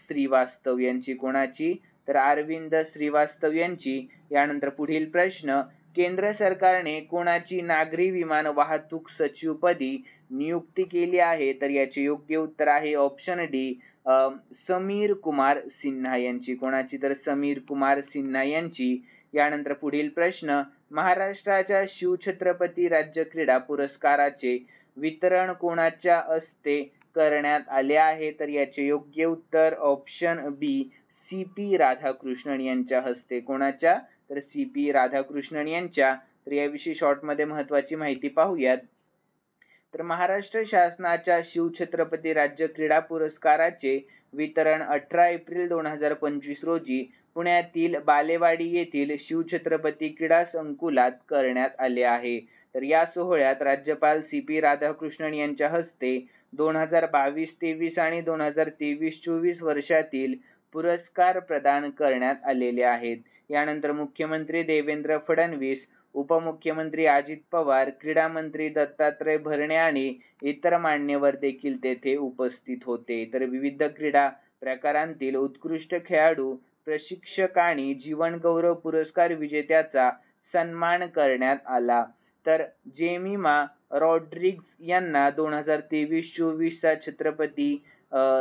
श्रीवास्तव यांची. कोणाची? तर अरविंद श्रीवास्तव यांची. यानंतर पुढील प्रश्न, केंद्र सरकारने कोणाची नागरी विमान वाहतूक सचिवपदी नियुक्ती केली आहे? तर याचे योग्य उत्तर आहे ऑप्शन डी समीर कुमार सिन्हा यांची. कोणाची? तर समीर कुमार सिन्हा यांची. यानंतर पुढील प्रश्न, महाराष्ट्राच्या शिवछत्रपती राज्य क्रीडा पुरस्काराचे वितरण कोणाच्या हस्ते करण्यात आले आहे? तर याचे योग्य उत्तर ऑप्शन बी सी.पी. राधाकृष्णन यांच्या हस्ते. कोणाच्या? तर सी.पी. राधाकृष्णन यांच्या. तर याविषयी शॉर्टमध्ये महत्त्वाची माहिती पाहूयात. तर महाराष्ट्र शासनाच्या शिवछत्रपती राज्य क्रीडा पुरस्काराचे वितरण 18 एप्रिल 2025 रोजी पुण्यातील बालेवाडी येथील शिवछत्रपती क्रीडा संकुलात करण्यात आले आहे. तर या सोहळ्यात राज्यपाल सी.पी. राधाकृष्णन यांच्या हस्ते 2022-23 आणि 2023-24 वर्षातील पुरस्कार प्रदान करण्यात आलेले आहेत. यानंतर मुख्यमंत्री देवेंद्र फडणवीस, उपमुख्यमंत्री अजित पवार, क्रीडा मंत्री दत्तात्रय भरणे आणि इतर मान्यवर देखील तेथे उपस्थित होते. तर विविध क्रीडा प्रकारांतील उत्कृष्ट खेळाडू, प्रशिक्षक आणि जीवन गौरव पुरस्कार विजेत्याचा सन्मान करण्यात आला. तर जेमिमा रॉड्रिग्ज यांना 2023-24 चा छत्रपती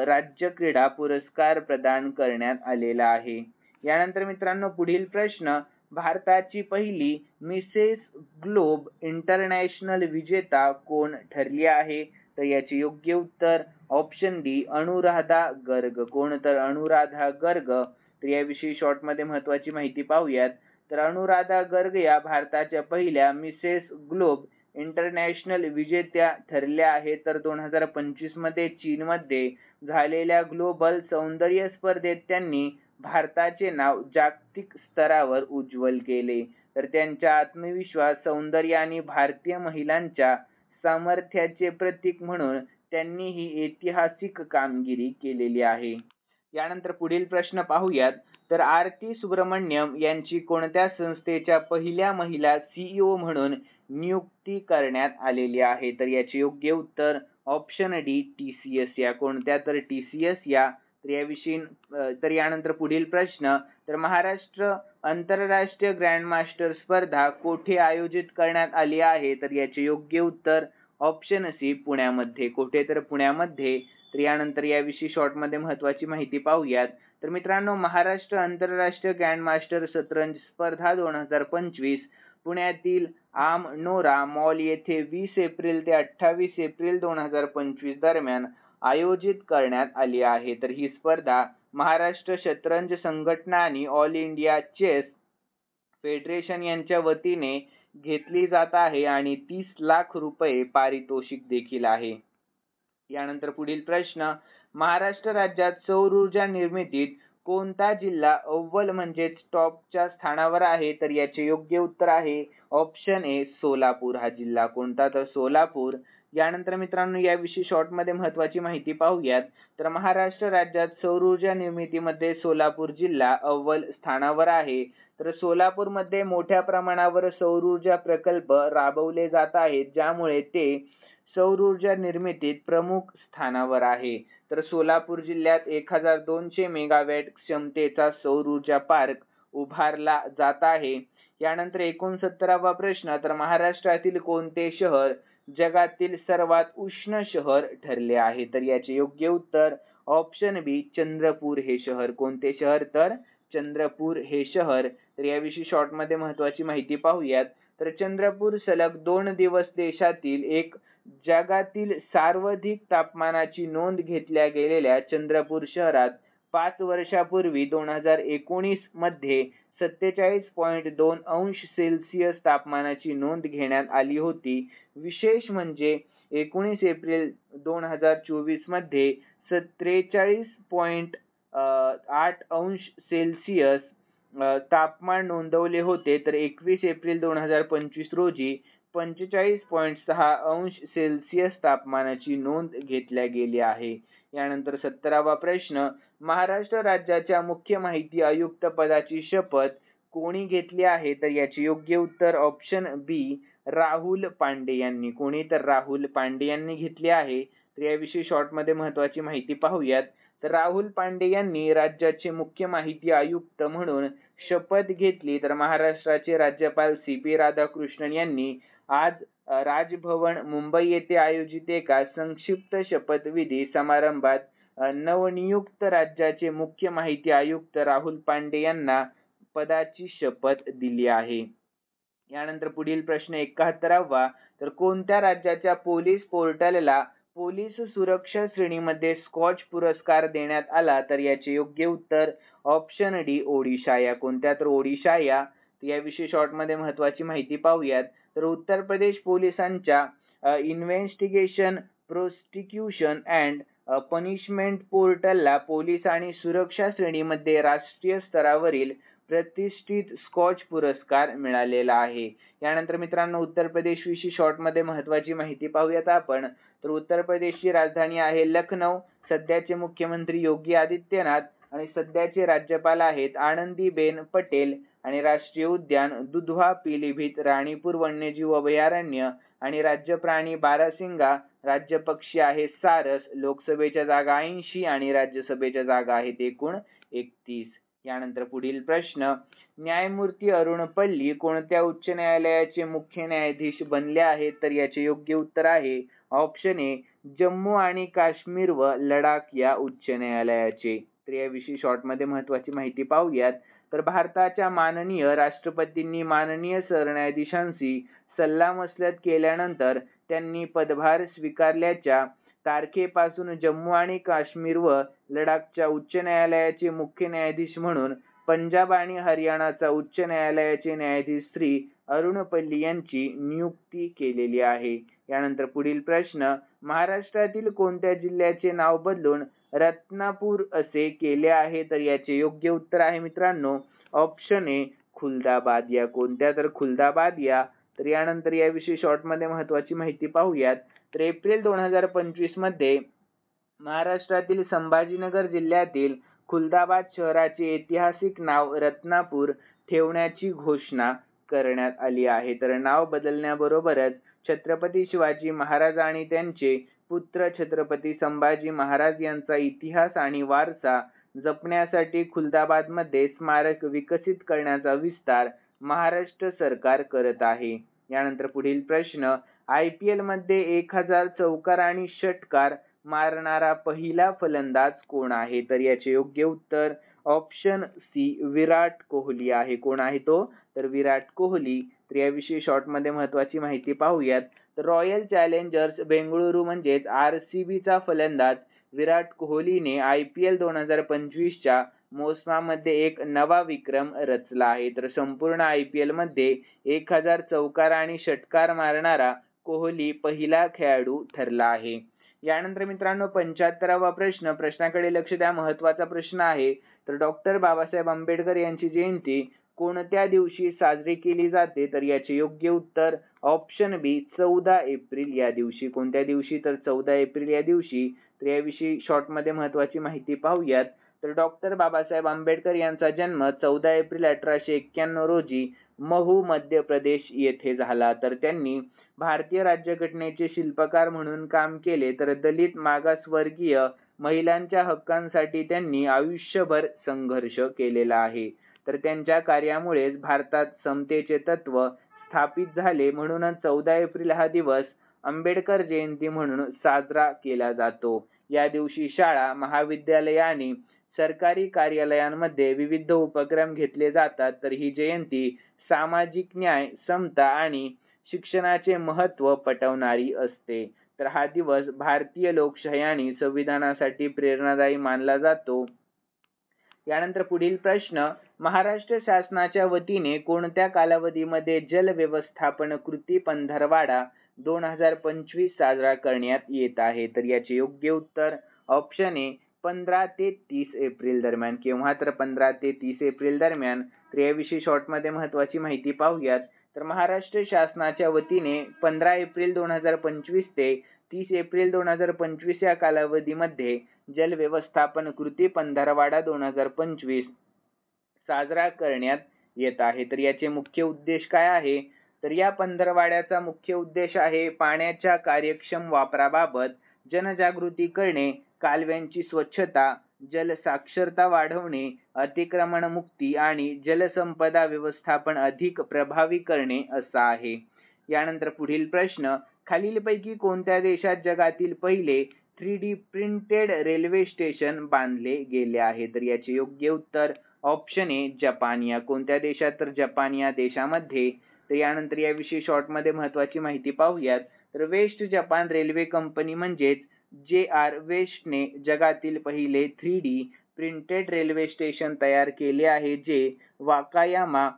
राज्य क्रीडा पुरस्कार प्रदान करण्यात आलेला आहे. यानंतर मित्रांनो पुढील प्रश्न, भारताची पहिली मिसेस ग्लोब इंटरनॅशनल विजेता कोण ठरली आहे? तर याचे योग्य उत्तर ऑप्शन डी अनुराधा गर्ग. कोण? तर अनुराधा गर्ग. तर याविषयी शॉर्टमध्ये महत्त्वाची माहिती पाहूयात. तर अनुराधा गर्ग या भारताच्या पहिल्या मिसेस ग्लोब इंटरनॅशनल विजेत्या ठरल्या आहेत. तर 2025 मध्ये चीनमध्ये झालेल्या ग्लोबल सौंदर्य स्पर्धेत त्यांनी भारताचे नाव जागतिक स्तरावर उज्ज्वल केले. तर त्यांच्या आत्मविश्वास, सौंदर्य आणि भारतीय महिलांच्या सामर्थ्याचे प्रतीक म्हणून त्यांनी ही ऐतिहासिक कामगिरी केलेली आहे. यानंतर पुढील प्रश्न पाहूयात. तर आरती सुब्रमण्यम यांची कोणत्या संस्थेच्या पहिल्या महिला CEO म्हणून नियुक्ती करण्यात आलेली आहे? तर याचे योग्य उत्तर ऑप्शन डी TCS या. कोणत्या? तर TCS या. तर याविषयी तर यानंतर पुढील प्रश्न, तर महाराष्ट्र आंतरराष्ट्रीय ग्रँडमास्टर स्पर्धा कोठे आयोजित करण्यात आली आहे? तर याचे योग्य उत्तर ऑप्शन सी पुण्यामध्ये. कुठे? तर पुण्यामध्ये. तर यानंतर याविषयी शॉर्टमध्ये महत्त्वाची माहिती पाहूयात. तर मित्रांनो, महाराष्ट्र आंतरराष्ट्रीय ग्रँडमास्टर शतरंज स्पर्धा 2025 पुण्यातील आमनोरा मॉल येथे 20 एप्रिल ते 28 एप्रिल 2025 दरम्यान आयोजित करण्यात आली आहे. तर ही स्पर्धा महाराष्ट्र शतरंज संघटना आणि ऑल इंडिया चेस फेडरेशन यांच्या वतीने घेतली जात आहे आणि 30 लाख रुपये पारितोषिक देखील आहे. यानंतर पुढील प्रश्न, महाराष्ट्र राज्यात सौर ऊर्जा निर्मितीत कोणता जिल्हा अव्वल म्हणजेच टॉपच्या स्थानावर आहे? तर याचे योग्य उत्तर आहे ऑप्शन ए सोलापूर हा जिल्हा. कोणता? तर सोलापूर. यानंतर मित्रांनो, याविषयी शॉर्टमध्ये महत्त्वाची माहिती पाहूयात. तर महाराष्ट्र राज्यात सौर ऊर्जा निर्मितीमध्ये सोलापूर जिल्हा अव्वल स्थानावर आहे. तर सोलापूरमध्ये मोठ्या प्रमाणावर सौर ऊर्जा प्रकल्प राबवले जात आहेत, ज्यामुळे ते सौर ऊर्जा निर्मितीत प्रमुख स्थानावर आहे. तर सोलापूर जिल्ह्यात 1200 मेगावॅट क्षमतेचा सौर ऊर्जा पार्क उभारला जात आहे. यानंतर 69वा प्रश्न, तर महाराष्ट्रातील कोणते शहर जगातील सर्वात उष्ण शहर ठरले आहे? तर याचे योग्य उत्तर ऑप्शन बी चंद्रपूर हे शहर. कोणते शहर? तर चंद्रपूर हे शहर. तर याविषयी शॉर्टमध्ये महत्त्वाची माहिती पाहूयात. तर चंद्रपूर सलग 2 दिवस देशातील एक जगातील सर्वाधिक तापमानाची नोंद घेतल्या गेलेल्या चंद्रपूर शहरात 5 वर्षापूर्वी 2019 मध्ये 47.2 अंश सेल्सिअस तापमानाची नोंद घेण्यात आली होती. विशेष म्हणजे 19 एप्रिल 2024 मध्ये 43.8 अंश सेल्सिअस तापमान नोंदवले होते. तर 21 एप्रिल 2025 रोजी 45.6 अंश सेल्सिअस तापमानाची नोंद घेतल्या गेली आहे. यानंतर 70वा प्रश्न, महाराष्ट्र राज्याच्या मुख्य माहिती आयुक्त पदाची शपथ कोणी घेतली आहे? तर याचे योग्य उत्तर ऑप्शन बी राहुल पांडे यांनी. कोणी? तर राहुल पांडे यांनी घेतली आहे. तर याविषयी शॉर्टमध्ये महत्त्वाची माहिती पाहूयात. तर राहुल पांडे यांनी राज्याचे मुख्य माहिती आयुक्त म्हणून शपथ घेतली. तर महाराष्ट्राचे राज्यपाल सी.पी. राधाकृष्णन यांनी आज राजभवन मुंबई येथे आयोजित एका संक्षिप्त शपथविधी समारंभात नवनियुक्त राज्याचे मुख्य माहिती आयुक्त राहुल पांडे यांना पदाची शपथ दिली आहे. यानंतर पुढील प्रश्न 71वा, तर कोणत्या राज्याच्या पोलीस पोर्टलला पोलीस सुरक्षा श्रेणीमध्ये स्कॉच पुरस्कार देण्यात आला? तर याचे योग्य उत्तर ऑप्शन डी ओडिशा या. कोणत्या? तर ओडिशा या. याविषयी शॉर्टमध्ये महत्त्वाची माहिती पाहूयात. तर उत्तर प्रदेश पोलिसांच्या इन्व्हेस्टिगेशन, प्रोसिक्युशन अँड पनिशमेंट पोर्टलला पोलीस आणि सुरक्षा श्रेणीमध्ये राष्ट्रीय स्तरावरील प्रतिष्ठित स्कॉच पुरस्कार मिळालेला आहे. यानंतर मित्रांनो, उत्तर प्रदेश विषयी शॉर्टमध्ये महत्त्वाची माहिती पाहूयात आपण. तर उत्तर प्रदेशची राजधानी आहे लखनौ. सध्याचे मुख्यमंत्री योगी आदित्यनाथ आणि सध्याचे राज्यपाल आहेत आनंदीबेन पटेल. आणि राष्ट्रीय उद्यान दुधवा, पिलीभीत, राणीपूर वन्यजीव अभयारण्य आणि राज्य प्राणी बारासिंगा. राज्य पक्षी आहे सारस. लोकसभेच्या जागा 80 आणि राज्यसभेच्या जागा आहेत एकूण 31. यानंतर पुढील प्रश्न, न्यायमूर्ती अरुण पल्ली कोणत्या उच्च न्यायालयाचे मुख्य न्यायाधीश बनले आहेत? तर याचे योग्य उत्तर आहे ऑप्शन ए जम्मू आणि काश्मीर व लडाख या उच्च न्यायालयाचे. तर याविषयी शॉर्टमध्ये महत्त्वाची माहिती पाहूयात. तर भारताच्या माननीय राष्ट्रपतींनी माननीय सरन्यायाधीशांशी सल्लामसलत केल्यानंतर त्यांनी पदभार स्वीकारल्याच्या तारखेपासून जम्मू आणि काश्मीर व लडाखच्या उच्च न्यायालयाचे मुख्य न्यायाधीश म्हणून पंजाब आणि हरियाणाचा उच्च न्यायालयाचे न्यायाधीश श्री अरुण पल्ली यांची नियुक्ती केलेली आहे. यानंतर पुढील प्रश्न, महाराष्ट्रातील कोणत्या जिल्ह्याचे नाव बदलून रत्नापूर असे केले आहे? तर याचे योग्य उत्तर आहे मित्रांनो ऑप्शन ए खुलदाबाद या. कोणत्या? तर खुलदाबाद या. तर यानंतर याविषयी शॉर्टमध्ये महत्त्वाची माहिती पाहूयात. तर एप्रिल 2025 मध्ये महाराष्ट्रातील संभाजीनगर जिल्ह्यातील खुलदाबाद शहराचे ऐतिहासिक नाव रत्नापूर ठेवण्याची घोषणा करण्यात आली आहे. तर नाव बदलण्याबरोबरच छत्रपती शिवाजी महाराज आणि त्यांचे पुत्र छत्रपती संभाजी महाराज यांचा इतिहास आणि वारसा जपण्यासाठी खुलदाबादमध्ये स्मारक विकसित करण्याचा विस्तार महाराष्ट्र सरकार करत आहे. यानंतर पुढील प्रश्न, IPL मध्ये 1000 चौकार आणि षटकार मारणारा पहिला फलंदाज कोण आहे? तर याचे योग्य उत्तर ऑप्शन सी विराट कोहली आहे. कोण आहे तो? तर विराट कोहली. तर याविषयी शॉर्ट मध्ये महत्त्वाची माहिती पाहूयात. तर रॉयल चॅलेंजर्स बेंगळुरू म्हणजेच RCB चा फलंदाज विराट कोहलीने IPL 2025च्या मोसमामध्ये एक नवा विक्रम रचला आहे. तर संपूर्ण IPL मध्ये 1000 चौकार आणि षटकार मारणारा कोहली पहिला खेळाडू ठरला आहे. यानंतर मित्रांनो 75वा प्रश्न. प्रश्नाकडे लक्ष द्या. महत्त्वाचा प्रश्न आहे. तर डॉक्टर बाबासाहेब आंबेडकर यांची जयंती कोणत्या दिवशी साजरी केली जाते? तर याचे योग्य उत्तर ऑप्शन बी 14 एप्रिल या दिवशी. कोणत्या दिवशी? तर 14 एप्रिल या दिवशी. तर याविषयी शॉर्ट मध्ये महत्त्वाची माहिती पाहूयात. तर डॉक्टर बाबासाहेब आंबेडकर यांचा जन्म 14 एप्रिल 1891 रोजी महू मध्य प्रदेश येथे झाला. तर त्यांनी भारतीय राज्यघटनेचे शिल्पकार म्हणून काम केले. तर दलित मागासवर्गीय महिलांच्या हक्कांसाठी त्यांनी आयुष्यभर संघर्ष केलेला आहे. तर त्यांच्या कार्यामुळेच भारतात समतेचे तत्व स्थापित झाले. म्हणूनच 14 एप्रिल हा दिवस आंबेडकर जयंती म्हणून साजरा केला जातो. या दिवशी शाळा, महाविद्यालय आणि सरकारी कार्यालयांमध्ये विविध उपक्रम घेतले जातात. तर ही जयंती सामाजिक न्याय, समता आणि शिक्षणाचे महत्त्व पटवणारी असते. तर हा दिवस भारतीय लोकशाही आणि संविधानासाठी प्रेरणादायी मानला जातो. यानंतर पुढील प्रश्न. महाराष्ट्र शासनाच्या वतीने कोणत्या कालावधीमध्ये जल व्यवस्थापन कृती पंधरवडा 2025 साजरा करण्यात येत आहे? तर याचे योग्य उत्तर ऑप्शन ए 15 ते 30 एप्रिल दरम्यान. केव्हा? तर 15 ते 30 एप्रिल दरम्यान. तर याविषयी शॉर्ट मध्ये महत्त्वाची माहिती पाहूयात. तर महाराष्ट्र शासनाच्या वतीने 15 एप्रिल 2025 ते 30 एप्रिल 2025 या कालावधीमध्ये जल व्यवस्थापन कृती पंधरवडा 2025 साजरा करण्यात येत आहे. तर याचे मुख्य उद्देश काय आहे? तर या पंधरवड्याचा मुख्य उद्देश आहे पाण्याच्या कार्यक्षम वापराबाबत जनजागृती करणे, कालव्यांची स्वच्छता, जल साक्षरता वाढवणे, अतिक्रमण मुक्ती आणि जलसंपदा व्यवस्थापन अधिक प्रभावी करणे असा आहे. यानंतर पुढील प्रश्न. खालीलपैकी कोणत्या देशात जगातील पहिले 3D प्रिंटेड रेल्वे स्टेशन बांधले गेले आहे? तर याचे योग्य उत्तर ऑप्शन ए जपान या. कोणत्या देशात? तर जपान या देशामध्ये. तर यानंतर याविषयी शॉर्ट मध्ये महत्त्वाची माहिती पाहूयात. तर वेस्ट जपान रेल्वे कंपनी म्हणजेच JR वेस्टने जगातील पहिले 3D प्रिंटेड रेल्वे स्टेशन तयार केले आहे, जे वाकायामा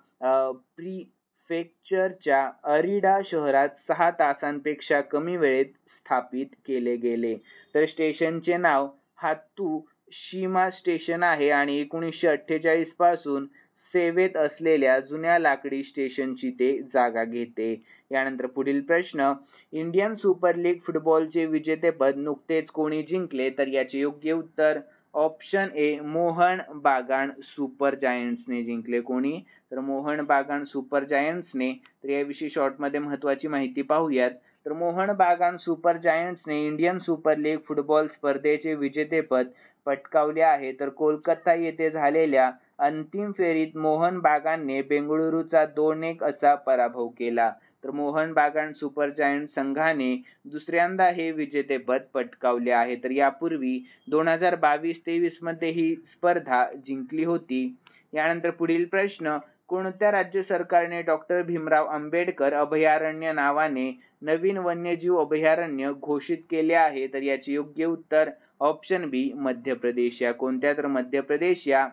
प्रीफेक्चरच्या अरिडा शहरात 6 तासांपेक्षा कमी वेळेत स्थापित केले गेले. तर स्टेशनचे नाव हात्सुशिमा स्टेशन आहे आणि 1948 पासून सेवेत असलेल्या जुन्या लाकडी स्टेशनची ते जागा घेते. यानंतर पुढील प्रश्न. इंडियन सुपर लीग फुटबॉलचे विजेतेपद नुकतेच कोणी जिंकले? तर याचे योग्य उत्तर option A Mohan Bagan Super जायंट्सने जिंकले. कोणी? तर मोहन बागान सुपर जायंट्सने. तर याविषयी शॉर्ट मध्ये महत्त्वाची माहिती पाहूयात. तर मोहन बागान सुपर जायंट्सने इंडियन सुपर लीग फुटबॉल स्पर्धेचे विजेतेपद पटकावले आहे. तर कोलकाता येथे झालेल्या अंतिम फेरीत मोहन बागानने बेंगळुरूचा 2-1 असा पराभव केला. तर मोहन बागान सुपर जायंट संघाने दुसऱ्यांदा हे विजेतेपद पटकावले आहे. तर यापूर्वी 2022-23 मध्ये ही स्पर्धा जिंकली होती. यानंतर पुढील प्रश्न. कोणत्या राज्य सरकारने डॉक्टर भीमराव आंबेडकर अभयारण्य नावाने नवीन वन्यजीव अभयारण्य घोषित केले आहे? तर याचे योग्य उत्तर ऑप्शन बी मध्य प्रदेश या. कोणत्या? तर मध्य प्रदेश या.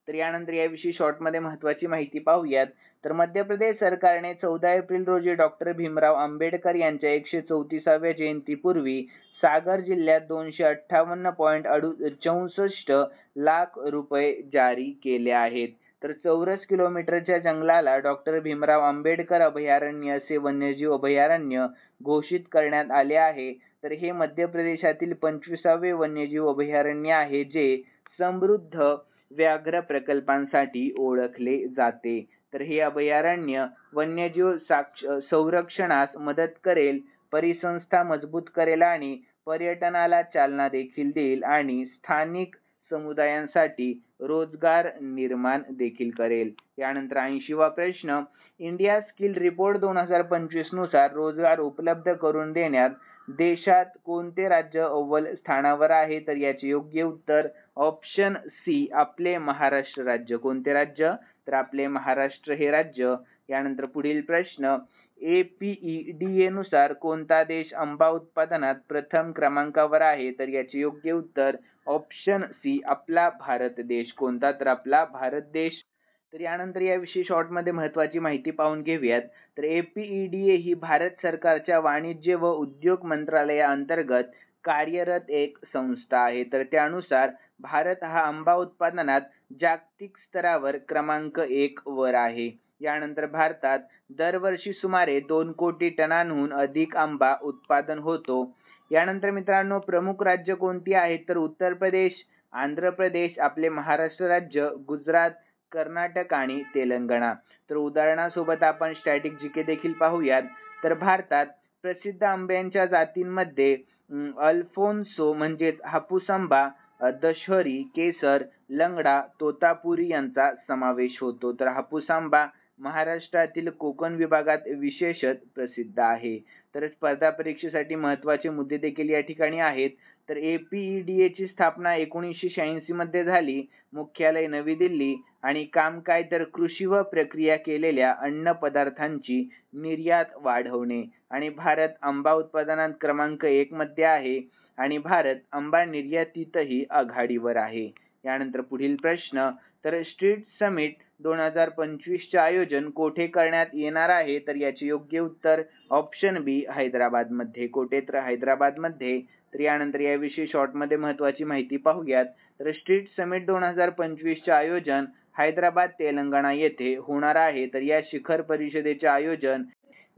तर यानंतर याविषयी शॉर्ट मध्ये महत्त्वाची माहिती पाहूयात. तर मध्य प्रदेश सरकारने 14 एप्रिल रोजी डॉक्टर भीमराव आंबेडकर यांच्या 134व्या जयंतीपूर्वी सागर जिल्ह्यात 258.64 लाख रुपये जारी केले आहेत. तर चौरस किलोमीटरच्या जंगलाला डॉक्टर भीमराव आंबेडकर अभयारण्य असे वन्यजीव अभयारण्य घोषित करण्यात आले आहे. तर हे मध्य प्रदेशातील 25वे वन्यजीव अभयारण्य आहे, जे समृद्ध व्याघ्र प्रकल्पांसाठी ओळखले जाते. तर हे अभयारण्य वन्यजीव संरक्षणास मदत करेल, परिसंस्था मजबूत करेल आणि पर्यटनाला चालना देखील देईल आणि स्थानिक समुदायांसाठी रोजगार निर्माण देखील करेल. यानंतर 80वा प्रश्न, इंडिया स्किल रिपोर्ट 2025 नुसार रोजगार उपलब्ध करून देण्यात देशात कोणते राज्य अव्वल स्थानावर आहे? तर याचे योग्य उत्तर ऑप्शन सी आपले महाराष्ट्र राज्य. कोणते राज्य? तर आपले महाराष्ट्र हे राज्य. यानंतर पुढील प्रश्न, APEDA नुसार कोणता देश आंबा उत्पादनात प्रथम क्रमांकावर आहे? तर याचे योग्य उत्तर ऑप्शन सी आपला भारत देश. कोणता? तर आपला भारत देश. तर यानंतर याविषयी शॉर्टमध्ये महत्त्वाची माहिती पाहून घेऊयात. तर APEDA ही भारत सरकारच्या वाणिज्य व उद्योग मंत्रालयाअंतर्गत कार्यरत एक संस्था आहे. तर त्यानुसार भारत हा आंबा उत्पादनात जागतिक स्तरावर क्रमांक 1 वर आहे. यानंतर भारतात दरवर्षी सुमारे 2 कोटी टनांहून अधिक आंबा उत्पादन होतो. यानंतर मित्रांनो, प्रमुख राज्य कोणती आहेत? तर उत्तर प्रदेश, आंध्र प्रदेश, आपले महाराष्ट्र राज्य, गुजरात, कर्नाटक आणि तेलंगणा. तर उदाहरणासोबत आपण स्टॅटिक जीके देखील पाहूयात. तर भारतात प्रसिद्ध आंब्यांच्या जातींमध्ये अल्फोन्सो म्हणजेच हापूस आंबा, दशहरी, केसर, लंगडा, तोतापुरी यांचा समावेश होतो. तर हापूस आंबा महाराष्ट्रातील कोकण विभागात विशेषत प्रसिद्ध आहे. तर स्पर्धा परीक्षेसाठी महत्त्वाचे मुद्दे देखील या ठिकाणी आहेत. तर APEDA ची स्थापना 1986 मध्ये झाली. मुख्यालय नवी दिल्ली आणि काम काय? तर कृषी व प्रक्रिया केलेल्या अन्न पदार्थांची निर्यात वाढवणे. आणि भारत आंबा उत्पादनात क्रमांक 1 मध्ये आहे आणि भारत आंबा निर्यातीतही आघाडीवर आहे. यानंतर पुढील प्रश्न, तर स्ट्रीट समिट 2025 चे आयोजन कोठे करण्यात येणार आहे? तर याचे योग्य उत्तर ऑप्शन बी हैदराबाद मध्ये. कोठे? तर हैदराबाद मध्ये. तर यानंतर याविषयी शॉर्टमध्ये महत्त्वाची माहिती पाहूयात. तर स्ट्रीट समिट 2025 चे आयोजन हैदराबाद, तेलंगणा येथे होणार आहे. तर या शिखर परिषदेचे आयोजन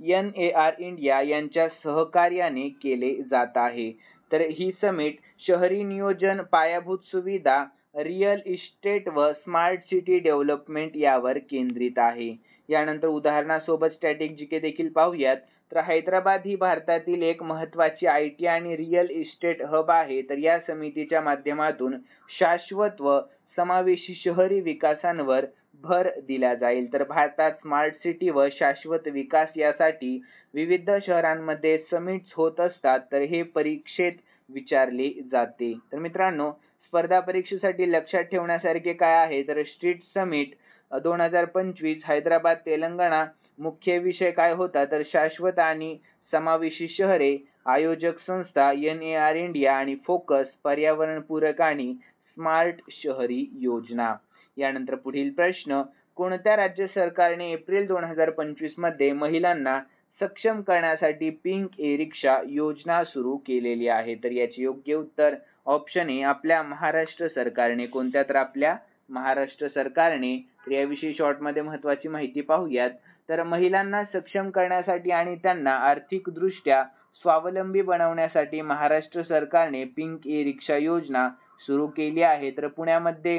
NAR इंडिया यांच्या सहकार्याने केले जात आहे. तर ही समिट शहरी नियोजन, पायाभूत सुविधा, रिअल इस्टेट व स्मार्ट सिटी डेव्हलपमेंट यावर केंद्रित आहे. यानंतर उदाहरणासोबत स्टॅटिक जीके देखील पाहूयात. तर हैदराबाद ही भारतातील एक महत्त्वाची IT आणि रिअल इस्टेट हब आहे. तर या समितीच्या माध्यमातून शाश्वत व समावेशी शहरी विकासांवर भर दिला जाईल. तर भारतात स्मार्ट सिटी व शाश्वत विकास यासाठी विविध शहरांमध्ये समिट्स होत असतात. तर हे परीक्षेत विचारले जाते. तर मित्रांनो, स्पर्धा परीक्षेसाठी लक्षात ठेवण्यासारखे काय आहे? तर स्ट्रीट समिट 2025 हैदराबाद, तेलंगणा. मुख्य विषय काय होता? तर शाश्वत आणि समावेशी शहरे. आयोजक संस्था NAR इंडिया आणि फोकस पर्यावरणपूरक आणि स्मार्ट शहरी योजना. यानंतर पुढील प्रश्न, कोणत्या राज्य सरकारने एप्रिल 2025 मध्ये महिलांना सक्षम करण्यासाठी पिंक ई-रिक्षा योजना सुरू केलेली आहे? तर याचे योग्य उत्तर ऑप्शन ए आपल्या महाराष्ट्र सरकारने. कोणत्या? तर आपल्या महाराष्ट्र सरकारने. तर याविषयी शॉर्टमध्ये महत्त्वाची माहिती पाहूयात. तर महिलांना सक्षम करण्यासाठी आणि त्यांना आर्थिकदृष्ट्या स्वावलंबी बनवण्यासाठी महाराष्ट्र सरकारने पिंक ई-रिक्षा योजना सुरू केली आहे. तर पुण्यामध्ये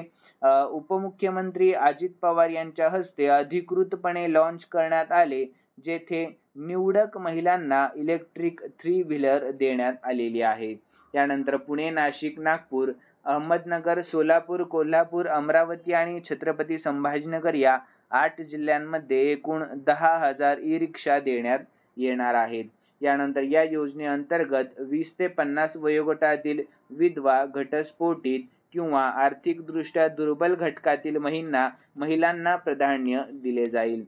उपमुख्यमंत्री अजित पवार यांच्या हस्ते अधिकृतपणे लॉन्च करण्यात आले, जेथे निवडक महिलांना इलेक्ट्रिक 3 व्हीलर देण्यात आलेली आहे. यानंतर पुणे, नाशिक, नागपूर, अहमदनगर, सोलापूर, कोल्हापूर, अमरावती आणि छत्रपती संभाजीनगर या 8 जिल्ह्यांमध्ये एकूण 10,000 ई-रिक्षा देण्यात येणार आहेत. यानंतर या योजनेअंतर्गत 20 ते 50 वयोगटातील विधवा, घटस्फोटित किंवा आर्थिकदृष्ट्या दुर्बल घटकातील महिलांना प्राधान्य दिले जाईल.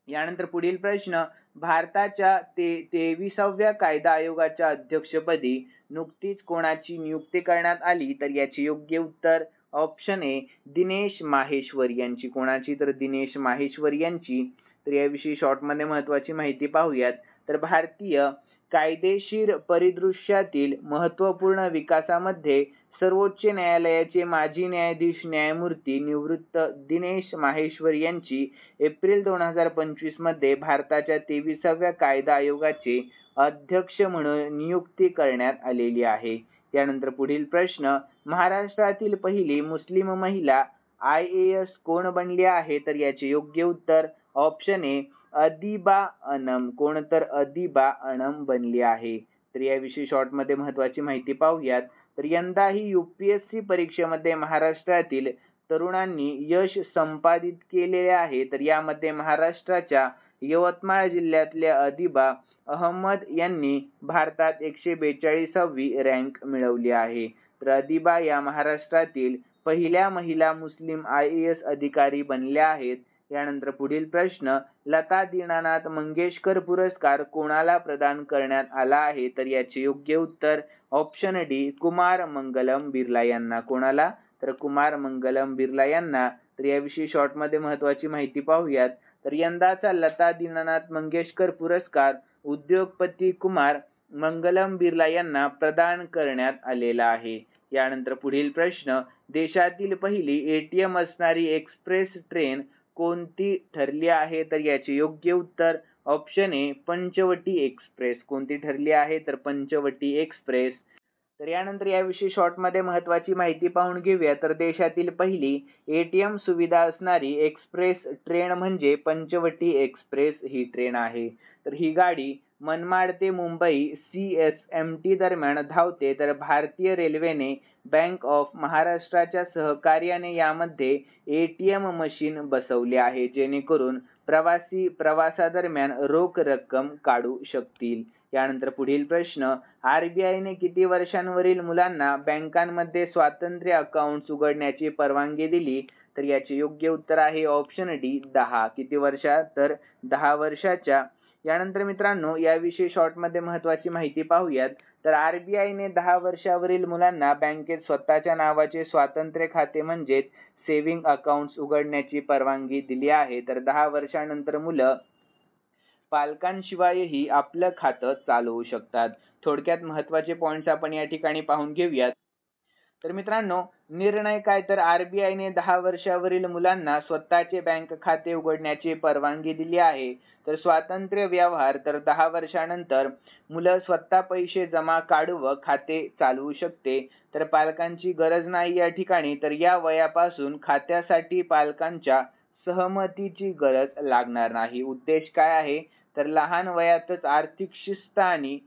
यानंतर पुढील प्रश्न, भारताच्या 23व्या कायदा आयोगाच्या अध्यक्षपदी नुकतीच कोणाची नियुक्ती करण्यात आली? तर याचे योग्य उत्तर ऑप्शन ए दिनेश माहेश्वर यांची. कोणाची? तर दिनेश माहेश्वर यांची. तर याविषयी शॉर्टमध्ये महत्त्वाची माहिती पाहूयात. तर भारतीय कायदेशीर परिदृश्यातील महत्त्वपूर्ण विकासामध्ये सर्वोच्च न्यायालयाचे माजी न्यायाधीश न्यायमूर्ती निवृत्त दिनेश माहेश्वर यांची एप्रिल 2025 मध्ये भारताच्या 23व्या कायदा आयोगाचे अध्यक्ष म्हणून नियुक्ती करण्यात आलेली आहे. त्यानंतर पुढील प्रश्न, महाराष्ट्रातील पहिली मुस्लिम महिला IAS कोण बनली आहे? तर याचे योग्य उत्तर ऑप्शन ए अदिबा अनम. कोण? तर अदिबा अनम बनली आहे. तर याविषयी शॉर्टमध्ये महत्त्वाची माहिती पाहूयात. तर यंदाही UPSC परीक्षेमध्ये महाराष्ट्रातील तरुणांनी यश संपादित केलेले आहे. तर यामध्ये महाराष्ट्राच्या यवतमाळ जिल्ह्यातले अदिबा अहमद यांनी भारतात 142वी रँक मिळवली आहे. तर अदिबा या महाराष्ट्रातील पहिल्या महिला मुस्लिम IAS अधिकारी बनल्या आहेत. यानंतर पुढील प्रश्न, लता दीनानाथ मंगेशकर पुरस्कार कोणाला प्रदान करण्यात आला आहे? तर याचे योग्य उत्तर ऑप्शन डी, कुमार मंगलम बिर्ला यांना. कोणाला? तर कुमार मंगलम बिर्ला यांना. तर याविषयी शॉर्टमध्ये महत्त्वाची माहिती पाहूयात. तर यंदाचा लता दीनानाथ मंगेशकर पुरस्कार उद्योगपती कुमार मंगलम बिर्ला यांना प्रदान करण्यात आलेला आहे. यानंतर पुढील प्रश्न, देशातील पहिली ATM असणारी एक्सप्रेस ट्रेन कोणती ठरली आहे? तर याचे योग्य उत्तर ऑप्शन ए, पंचवटी एक्सप्रेस. कोणती ठरली आहे? तर पंचवटी एक्सप्रेस. तर यानंतर याविषयी शॉर्टमध्ये महत्त्वाची माहिती पाहून घेऊया. तर देशातील पहिली ATM सुविधा असणारी एक्सप्रेस ट्रेन म्हणजे पंचवटी एक्सप्रेस ही ट्रेन आहे. तर ही गाडी मनमाड ते मुंबई CSMT दरम्यान धावते. तर भारतीय रेल्वेने बँक ऑफ महाराष्ट्राच्या सहकार्याने यामध्ये ATM मशीन बसवले आहे, जेणेकरून प्रवासी प्रवासादरम्यान रोख रक्कम काढू शकतील. यानंतर पुढील प्रश्न, RBIने किती वर्षांवरील मुलांना बँकांमध्ये स्वतंत्र अकाउंट्स उघडण्याची परवानगी दिली? तर याचे योग्य उत्तर आहे ऑप्शन डी, 10. किती वर्षात? तर 10 वर्षाच्या. यानंतर मित्रांनो याविषयी शॉर्टमध्ये महत्त्वाची माहिती पाहूयात. तर RBIने 10 वर्षावरील मुलांना बँकेत स्वतःच्या नावाचे स्वतंत्र खाते म्हणजेच सेव्हिंग अकाउंट्स उघडण्याची परवानगी दिली आहे. तर 10 वर्षानंतर मुलं पालकांशिवायही आपलं खातं चालवू शकतात. थोडक्यात महत्त्वाचे पॉइंट्स आपण या ठिकाणी पाहून घेऊयात. तर मित्रांनो निर्णय काय? तर RBIने 10 वर्षावरील मुलांना स्वतःचे बँक खाते उघडण्याची परवानगी दिली आहे. तर स्वातंत्र्य व्यवहार, तर 10 वर्षानंतर मुलं स्वतः पैसे जमा काढू व खाते चालवू शकते. तर पालकांची गरज नाही या ठिकाणी. तर या वयापासून खात्यासाठी पालकांच्या सहमतीची गरज लागणार नाही. उद्देश काय आहे? तर लहान वयातच आर्थिक शिस्त आणि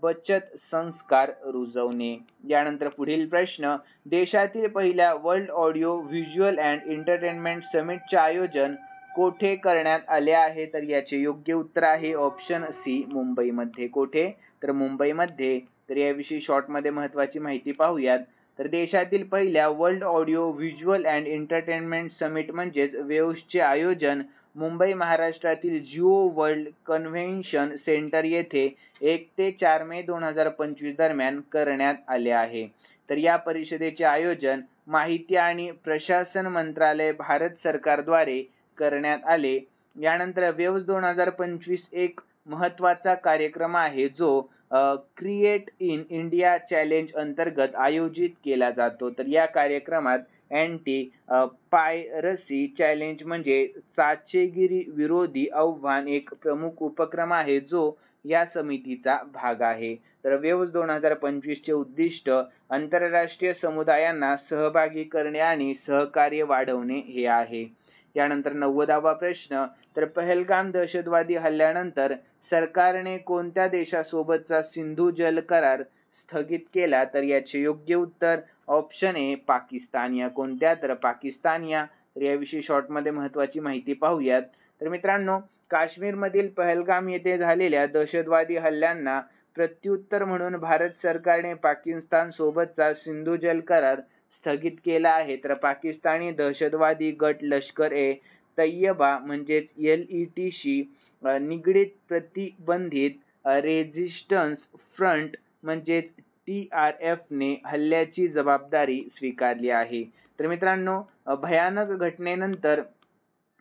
बचत संस्कार रुजवणे. यानंतर पुढील प्रश्न, देशातील पहिल्या World Audio Visual and Entertainment समिटचे आयोजन कोठे करण्यात आले आहे? तर याचे योग्य उत्तर आहे ऑप्शन सी, मुंबईमध्ये. कोठे? तर मुंबईमध्ये. तर याविषयी शॉर्टमध्ये महत्त्वाची माहिती पाहूयात. तर देशातील पहिल्या World Audio Visual and entertainment summit म्हणजेच वेव्सचे आयोजन मुंबई महाराष्ट्रातील जिओ वर्ल्ड कन्व्हेन्शन सेंटर येथे 1 ते 4 मे 2025 दरम्यान करण्यात आले आहे. तर या परिषदेचे आयोजन माहिती आणि प्रशासन मंत्रालय भारत सरकारद्वारे करण्यात आले. यानंतर वेव्स 2025 एक महत्त्वाचा कार्यक्रम आहे जो क्रिएट इन इंडिया चॅलेंज अंतर्गत आयोजित केला जातो. तर या कार्यक्रमात अँटी पायरसी चॅलेंज म्हणजे चाचेगिरी विरोधी आव्हान एक प्रमुख उपक्रम आहे जो या समितीचा भाग आहे. तर वेव्स 2025 चे उद्दिष्ट आंतरराष्ट्रीय समुदायांना सहभागी करणे आणि सहकार्य वाढवणे हे आहे. यानंतर 90वा प्रश्न, तर पहलगाम दहशतवादी हल्ल्यानंतर सरकारने कोणत्या देशासोबतचा सिंधू जल करार स्थगित केला? तर याचे योग्य उत्तर ऑप्शन ए, पाकिस्तान. या कोणत्या? तर पाकिस्तान या. तर याविषयी शॉर्टमध्ये महत्त्वाची माहिती पाहूयात. तर मित्रांनो काश्मीरमधील पहलगाम येथे झालेल्या दहशतवादी हल्ल्यांना प्रत्युत्तर म्हणून भारत सरकारने पाकिस्तान सोबतचा सिंधू जल करार स्थगित केला आहे. तर पाकिस्तानी दहशतवादी गट लष्कर ए तैयबा म्हणजेच LETशी निगडीत प्रतिबंधित रेझिस्टन्स फ्रंट म्हणजेच TRFने हल्ल्याची जबाबदारी स्वीकारली आहे. तर मित्रांनो भयानक घटनेनंतर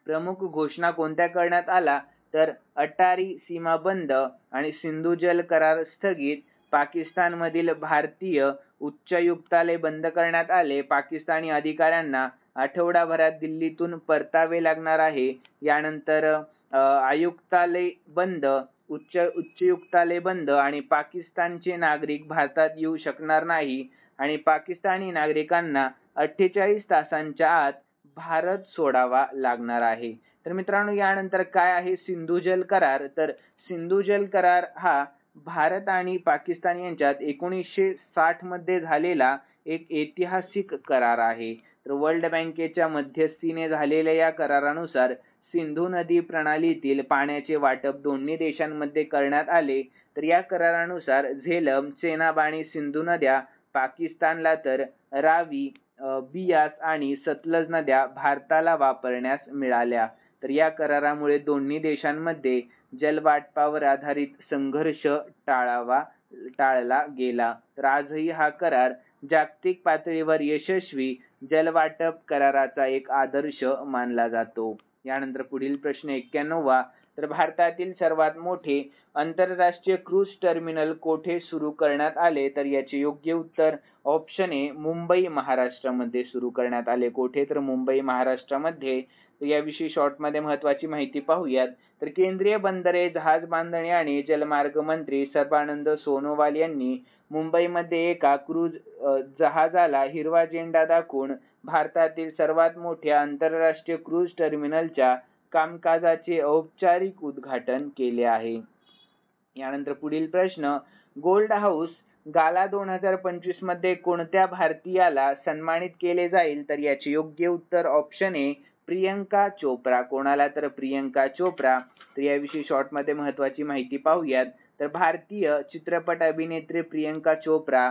प्रमुख घोषणा कोणत्या करण्यात आला? तर अटारी सीमा बंद आणि सिंधू जल करार स्थगित. पाकिस्तानमधील भारतीय उच्चायुक्तालय बंद करण्यात आले. पाकिस्तानी अधिकाऱ्यांना आठवडाभरात दिल्लीतून परतावे लागणार आहे. यानंतर आयुक्तालय बंद, उच्चायुक्तालय बंद आणि पाकिस्तानचे नागरिक भारतात येऊ शकणार नाही आणि पाकिस्तानी नागरिकांना 48 तासांच्या आत भारत सोडावा लागणार आहे. तर मित्रांनो यानंतर काय आहे सिंधू जल करार? तर सिंधू जल करार हा भारत आणि पाकिस्तान यांच्यात 1960 मध्ये झालेला एक ऐतिहासिक करार आहे. तर वर्ल्ड बँकेच्या मध्यस्थीने झालेल्या या करारानुसार सिंधू नदी प्रणालीतील पाण्याचे वाटप दोन्ही देशांमध्ये करण्यात आले. तर या करारानुसार झेलम, चेनाब आणि सिंधू नद्या पाकिस्तानला तर रावी, बियास आणि सतलज नद्या भारताला वापरण्यास मिळाल्या. तर या करारामुळे दोन्ही देशांमध्ये जलवाटपावर आधारित संघर्ष टाळला गेला. तर आजही हा करार जागतिक पातळीवर यशस्वी जलवाटप कराराचा एक आदर्श मानला जातो. यानंतर पुढील प्रश्न 91वा. तर भारतातील सर्वात मोठे आंतरराष्ट्रीय क्रूझ टर्मिनल कोठे सुरू करण्यात आले? तर याचे योग्य उत्तर ऑप्शन ए मुंबई, महाराष्ट्रामध्ये सुरू करण्यात आले. कोठे? तर मुंबई, महाराष्ट्रामध्ये. तर याविषयी शॉर्टमध्ये महत्त्वाची माहिती पाहूयात. तर केंद्रीय बंदरे, जहाज बांधणी आणि जलमार्ग मंत्री सर्बानंद सोनोवाल यांनी मुंबईमध्ये एका क्रूझ जहाजाला हिरवा झेंडा दाखवून भारतातील सर्वात मोठ्या आंतरराष्ट्रीय क्रूझ टर्मिनलच्या कामकाजाचे औपचारिक उद्घाटन केले आहे. यानंतर पुढील प्रश्न, गोल्ड हाऊस गाला 2025 मध्ये कोणत्या भारतीयाला सन्मानित केले जाईल? तर याचे योग्य उत्तर ऑप्शन ए प्रियंका चोप्रा. कोणाला? तर प्रियंका चोप्रा. तर याविषयी शॉर्टमध्ये महत्त्वाची माहिती पाहूयात. तर भारतीय चित्रपट अभिनेत्री प्रियंका चोप्रा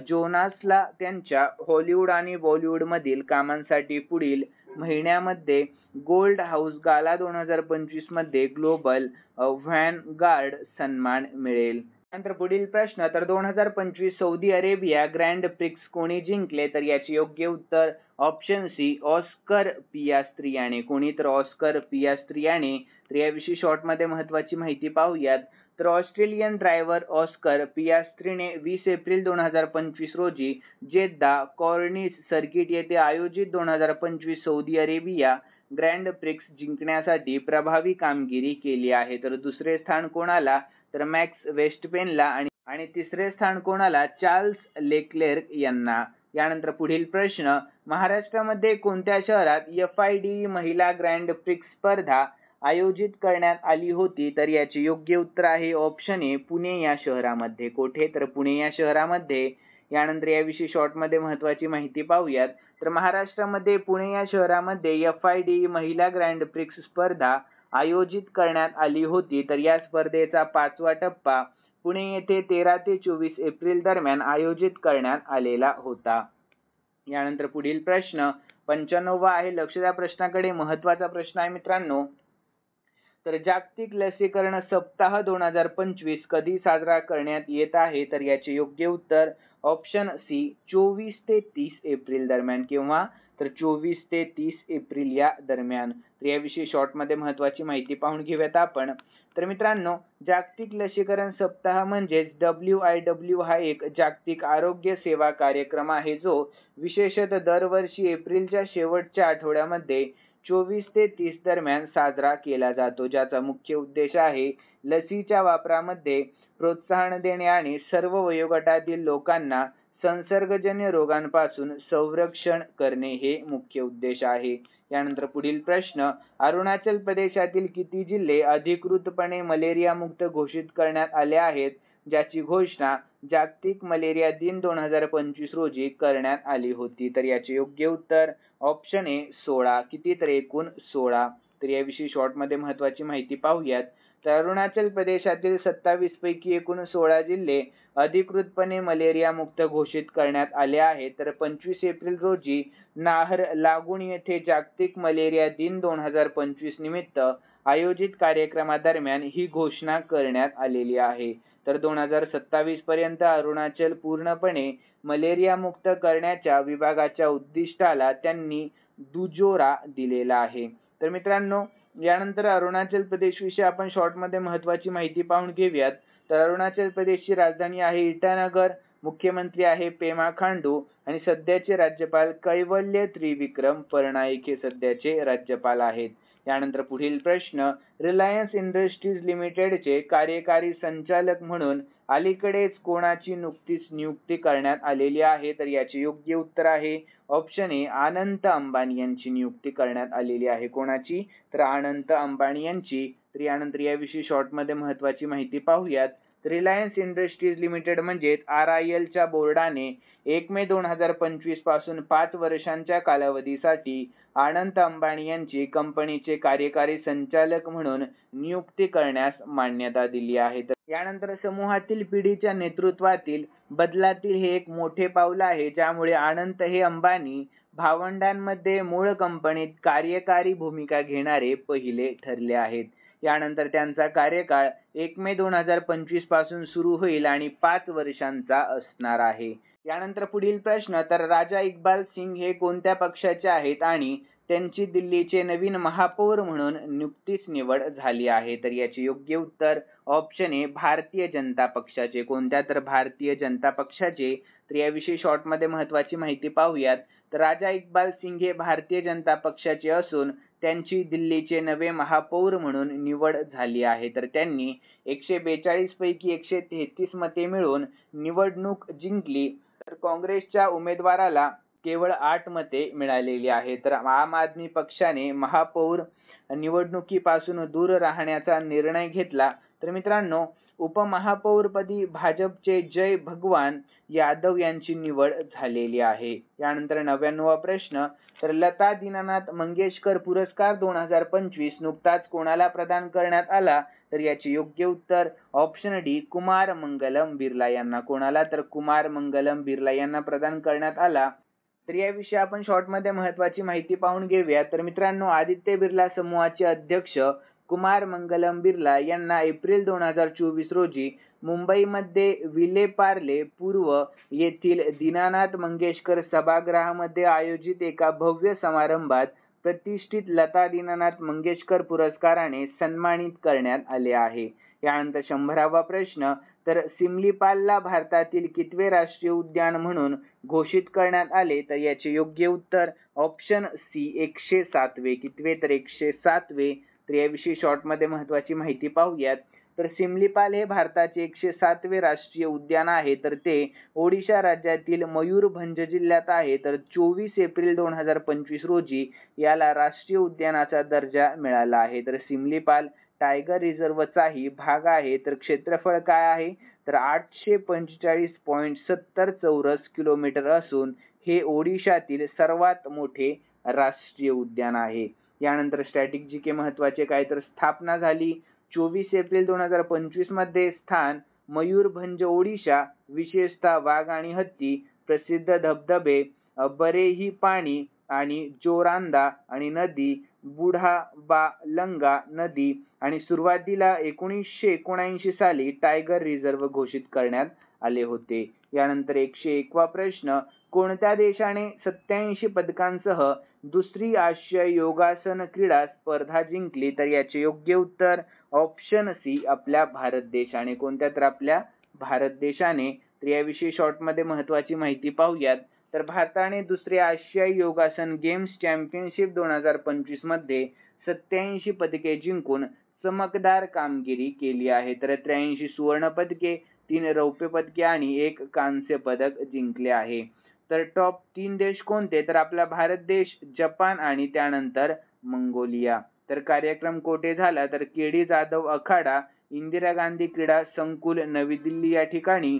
जोनासला त्यांच्या हॉलिवूड आणि बॉलिवूडमधील कामांसाठी पुढील महिन्यामध्ये गोल्ड हाऊस गाला 2025 मध्ये ग्लोबल व्हॅनगार्ड सन्मान मिळेल. नंतर पुढील प्रश्न, तर 2025 सौदी अरेबिया ग्रँड प्रिक्स कोणी जिंकले? तर याचे योग्य उत्तर ऑप्शन सी ऑस्कर पियास्त्रियाने. कोणी? तर ऑस्कर पियास्त्रियाने. तर याविषयी शॉर्टमध्ये महत्त्वाची माहिती पाहूयात. तर ऑस्ट्रेलियन ड्रायव्हर ऑस्कर पियास्त्रीने 20 एप्रिल 2025 रोजी जेद्दा कॉर्निश सर्किट येथे आयोजित 2025 सौदी अरेबिया ग्रँड प्रिक्स जिंकण्यासाठी प्रभावी कामगिरी केली आहे. तर दुसरे स्थान कोणाला? तर मॅक्स वेस्टपेनला आणि तिसरे स्थान कोणाला? चार्ल्स लेक्लेर्क यांना. यानंतर पुढील प्रश्न, महाराष्ट्रामध्ये कोणत्या शहरात FIDE महिला ग्रँड प्रिक्स स्पर्धा आयोजित करण्यात आली होती? तर याचे योग्य उत्तर आहे ऑप्शन ए पुणे या शहरामध्ये. कोठे? तर पुणे या शहरामध्ये. यानंतर याविषयी शॉर्टमध्ये महत्त्वाची माहिती पाहूयात. तर महाराष्ट्रामध्ये पुणे या शहरामध्ये FIDE महिला ग्रँड प्रिक्स स्पर्धा आयोजित करण्यात आली होती. तर या स्पर्धेचा 5वा टप्पा पुणे येथे 13 ते 24 एप्रिल दरम्यान आयोजित करण्यात आलेला होता. यानंतर पुढील प्रश्न 95वा आहे. लक्ष द्या प्रश्नाकडे, महत्त्वाचा प्रश्न आहे मित्रांनो. तर जागतिक लसीकरण सप्ताह 2025 कधी साजरा करण्यात येत आहे? तर याचे योग्य उत्तर ऑप्शन सी 24 ते 30 एप्रिल दरम्यान. केव्हा? तर 24 ते 30 एप्रिल या दरम्यान. तर याविषयी शॉर्टमध्ये महत्त्वाची माहिती पाहून घेऊयात आपण. तर मित्रांनो, जागतिक लसीकरण सप्ताह म्हणजेच WIW हा एक जागतिक आरोग्य सेवा कार्यक्रम आहे जो विशेषतः दरवर्षी एप्रिलच्या शेवटच्या आठवड्यामध्ये 24 ते 30 दरम्यान साजरा केला जातो, ज्याचा मुख्य उद्देश आहे लसीच्या वापरामध्ये प्रोत्साहन देणे आणि सर्व वयोगटातील लोकांना संसर्गजन्य रोगांपासून संरक्षण करणे हे मुख्य उद्देश आहे. यानंतर पुढील प्रश्न, अरुणाचल प्रदेशातील किती जिल्हे अधिकृतपणे मलेरिया मुक्त घोषित करण्यात आले आहेत? ज्याची घोषणा जागतिक मलेरिया दिन 2025 रोजी करण्यात आली होती. तर याचे योग्य उत्तर ऑप्शन ए 16. किती? तर एकूण 16. तर याविषयी शॉर्टमध्ये महत्त्वाची माहिती पाहूयात. तर अरुणाचल प्रदेशातील 27 पैकी एकूण 16 जिल्हे अधिकृतपणे मलेरिया मुक्त घोषित करण्यात आले आहेत. तर 25 एप्रिल रोजी नाहर लागून येथे जागतिक मलेरिया दिन 2025 निमित्त आयोजित कार्यक्रमादरम्यान ही घोषणा करण्यात आलेली आहे. तर 2027 पर्यंत अरुणाचल पूर्णपणे मलेरिया मुक्त करण्याच्या विभागाच्या उद्दिष्टाला त्यांनी दुजोरा दिलेला आहे. तर मित्रांनो, यानंतर अरुणाचल प्रदेश विषयी आपण शॉर्टमध्ये महत्त्वाची माहिती पाहून घेऊयात. तर अरुणाचल प्रदेशची राजधानी आहे इटानगर, मुख्यमंत्री आहे पेमा खांडू आणि सध्याचे राज्यपाल कैवल्य त्रिविक्रम पटनायक हे सध्याचे राज्यपाल आहेत. यानंतर पुढील प्रश्न, रिलायन्स इंडस्ट्रीज लिमिटेडचे कार्यकारी संचालक म्हणून अलीकडेच कोणाची नुकतीच नियुक्ती करण्यात आलेली आहे? तर याचे योग्य उत्तर आहे ऑप्शन ए अनंत अंबानी यांची नियुक्ती करण्यात आलेली आहे. कोणाची? तर अनंत अंबानी यांची. तर यानंतर याविषयी शॉर्टमध्ये महत्त्वाची माहिती पाहूयात. रिलायन्स इंडस्ट्रीज लिमिटेड म्हणजेच RIL च्या बोर्डाने 1 मे 2025 पासून 5 वर्षांच्या कालावधीसाठी अनंत अंबानी यांची कंपनीचे कार्यकारी संचालक म्हणून नियुक्ती करण्यास मान्यता दिली आहे. यानंतर समूहातील पिढीच्या नेतृत्वातील बदलातील हे एक मोठे पाऊल आहे, ज्यामुळे अनंत हे अंबानी भावंडांमध्ये मूळ कंपनीत कार्यकारी भूमिका घेणारे पहिले ठरले आहेत. यानंतर त्यांचा कार्यकाळ 1 मे 2025 पासून सुरू होईल आणि 5 वर्षांचा असणार आहे. यानंतर पुढील प्रश्न, तर राजा इक्बाल सिंग हे कोणत्या पक्षाचे आहेत आणि त्यांची दिल्लीचे नवीन महापौर म्हणून नुकतीच निवड झाली आहे? तर याचे योग्य उत्तर ऑप्शन ए भारतीय जनता पक्षाचे. कोणत्या? तर भारतीय जनता पक्षाचे. तर याविषयी शॉर्टमध्ये महत्त्वाची माहिती पाहूयात. तर राजा इक्बाल सिंग हे भारतीय जनता पक्षाचे असून त्यांची दिल्लीचे नवे महापौर म्हणून निवड झाली आहे. तर त्यांनी 142 पैकी 133 मते मिळवून निवडणूक जिंकली. तर काँग्रेसच्या उमेदवाराला केवळ 8 मते मिळालेली आहेत. तर आम आदमी पक्षाने महापौर निवडणुकीपासून दूर राहण्याचा निर्णय घेतला. तर मित्रांनो, उपमहापौरपदी भाजपचे जय भगवान यादव यांची निवड झालेली आहे. यानंतर 99वा प्रश्न, तर लता दीनानाथ मंगेशकर पुरस्कार 2025 नुकताच कोणाला प्रदान करण्यात आला? तर याचे योग्य उत्तर ऑप्शन डी कुमार मंगलम बिर्ला यांना. कोणाला? तर कुमार मंगलम बिर्ला यांना प्रदान करण्यात आला. तर याविषयी आपण शॉर्टमध्ये महत्त्वाची माहिती पाहून घेऊया. तर मित्रांनो, आदित्य बिर्ला समूहाचे अध्यक्ष कुमार मंगलम बिर्ला यांना एप्रिल 2024 रोजी मुंबईमध्ये विले पार्ले पूर्व येथील दीनानाथ मंगेशकर सभागृहामध्ये आयोजित एका भव्य समारंभात प्रतिष्ठित लता दीनानाथ मंगेशकर पुरस्काराने सन्मानित करण्यात आले आहे. यानंतर 100वा प्रश्न, तर सिमलीपालला भारतातील कितवे राष्ट्रीय उद्यान म्हणून घोषित करण्यात आले? तर याचे योग्य उत्तर ऑप्शन सी 107वे. कितवे? तर 107वे. तर याविषयी शॉर्टमध्ये महत्त्वाची माहिती पाहूयात. तर सिमलीपाल हे भारताचे 107वे राष्ट्रीय उद्यान आहे. तर ते ओडिशा राज्यातील मयूरभंज जिल्ह्यात आहे. तर 24 एप्रिल 2025 रोजी याला राष्ट्रीय उद्यानाचा दर्जा मिळाला आहे. तर सिमलीपाल टायगर रिझर्वचाही भाग आहे. तर क्षेत्रफळ काय आहे? तर 845.70 चौरस किलोमीटर असून हे ओडिशातील सर्वात मोठे राष्ट्रीय उद्यान आहे. यानंतर स्टॅटिक जीके महत्त्वाचे काय? तर स्थापना झाली 24 एप्रिल 2025 मध्ये. स्थान मयूरभंज ओडिशा. विशेषतः वाघ आणि हत्ती. प्रसिद्ध धबधबे बरेही पाणी आणि जोरांदा आणि नदी बुढाबालंगा नदी आणि सुरुवातीला 1979 साली टायगर रिझर्व घोषित करण्यात आले होते. यानंतर 101वा प्रश्न, कोणत्या देशाने 87 पदकांसह दुसरी आशियाई योगासन क्रीडा स्पर्धा जिंकली? तर याचे योग्य उत्तर ऑप्शन सी आपल्या भारत देशाने. कोणत्या? तर आपल्या भारत देशाने. तर याविषयी शॉर्टमध्ये महत्त्वाची माहिती पाहूयात. तर भारताने दुसरे आशियाई योगासन गेम्स चॅम्पियनशिप 2025 मध्ये 87 पदके जिंकून चमकदार कामगिरी केली आहे. तर 83 सुवर्ण पदके, 3 रौप्य पदके आणि 1 कांस्य पदक जिंकले आहे. तर टॉप 3 देश कोणते? तर आपला भारत देश, जपान आणि त्यानंतर मंगोलिया. तर कार्यक्रम कोठे झाला? तर केडी जाधव अखाडा, इंदिरा गांधी क्रीडा संकुल, नवी दिल्ली या ठिकाणी.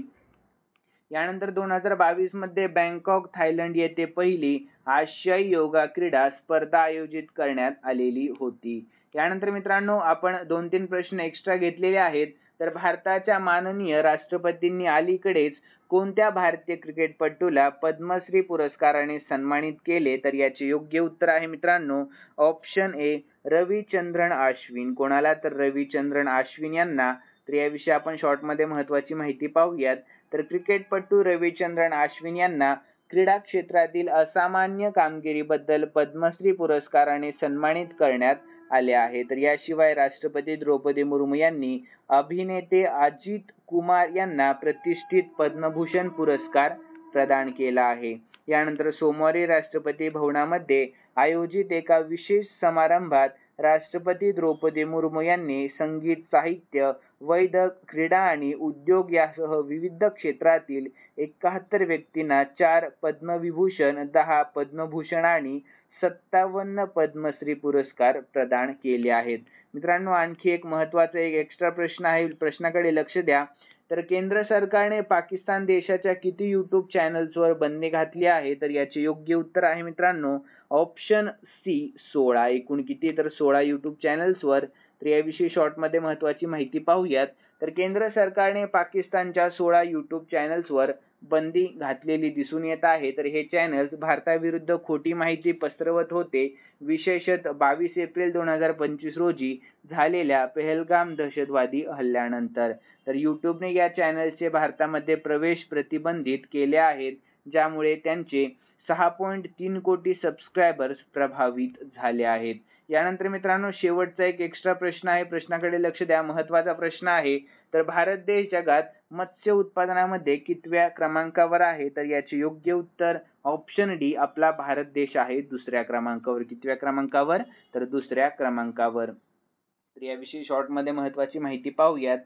यानंतर 2022 मध्ये बँकॉक थायलंड येथे पहिली आशियाई योगा क्रीडा स्पर्धा आयोजित करण्यात आलेली होती. यानंतर मित्रांनो, आपण 2-3 प्रश्न एक्स्ट्रा घेतलेले आहेत. तर भारताच्या माननीय राष्ट्रपतींनी अलीकडेच कोणत्या भारतीय क्रिकेटपटूला पद्मश्री पुरस्काराने सन्मानित केले? तर याचे योग्य उत्तर आहे मित्रांनो ऑप्शन ए रविचंद्रन अश्विन. कोणाला? तर रविचंद्रन अश्विन यांना. तर याविषयी आपण शॉर्टमध्ये महत्त्वाची माहिती पाहूयात. तर क्रिकेटपटू रविचंद्रन अश्विन यांना क्रीडा क्षेत्रातील असामान्य कामगिरीबद्दल पद्मश्री पुरस्काराने सन्मानित करण्यात आले आहे. तर याशिवाय राष्ट्रपती द्रौपदी मुर्मू यांनी अभिनेते अजित कुमार यांना प्रतिष्ठित पद्मभूषण पुरस्कार प्रदान केला आहे. यानंतर सोमवारी राष्ट्रपती भवनामध्ये आयोजित एका विशेष समारंभात राष्ट्रपती द्रौपदी मुर्मू यांनी संगीत, साहित्य, वैद्यक, क्रीडा आणि उद्योग यासह विविध क्षेत्रातील 71 व्यक्तींना 4 पद्मविभूषण, 10 पद्मभूषण आणि 57 पद्मश्री पुरस्कार प्रदान केले आहेत. मित्रांनो, आणखी एक महत्त्वाचा एक एक्स्ट्रा प्रश्न आहे, प्रश्नाकडे लक्ष द्या. तर केंद्र सरकारने पाकिस्तान देशाच्या किती YouTube चॅनल्सवर बंदी घातली आहे? तर याचे योग्य उत्तर आहे मित्रांनो ऑप्शन सी 16. एकूण किती? तर 16 YouTube चॅनल्सवर. तर याविषयी शॉर्टमध्ये महत्त्वाची माहिती पाहूयात. तर केंद्र सरकारने पाकिस्तानच्या 16 YouTube चॅनल्सवर बंदी घातलेली दिसून येत आहे. तर हे चॅनल्स भारताविरुद्ध खोटी माहिती पसरवत होते, विशेषतः 22 एप्रिल 2025 रोजी झालेल्या पहलगाम दहशतवादी हल्ल्यानंतर. तर YouTubeने या चॅनल्सचे भारतामध्ये प्रवेश प्रतिबंधित केले आहेत, ज्यामुळे त्यांचे 6.3 कोटी सबस्क्रायबर्स प्रभावित झाले आहेत. यानंतर मित्रांनो, शेवटचा एक एक्स्ट्रा प्रश्न आहे, प्रश्नाकडे लक्ष द्या, महत्त्वाचा प्रश्न आहे. तर भारत देश जगात मत्स्य उत्पादनामध्ये कितव्या क्रमांकावर आहे? तर याचे योग्य उत्तर ऑप्शन डी आपला भारत देश आहे दुसऱ्या क्रमांकावर. कितव्या क्रमांकावर? तर दुसऱ्या क्रमांकावर. तर याविषयी शॉर्टमध्ये महत्त्वाची माहिती पाहूयात.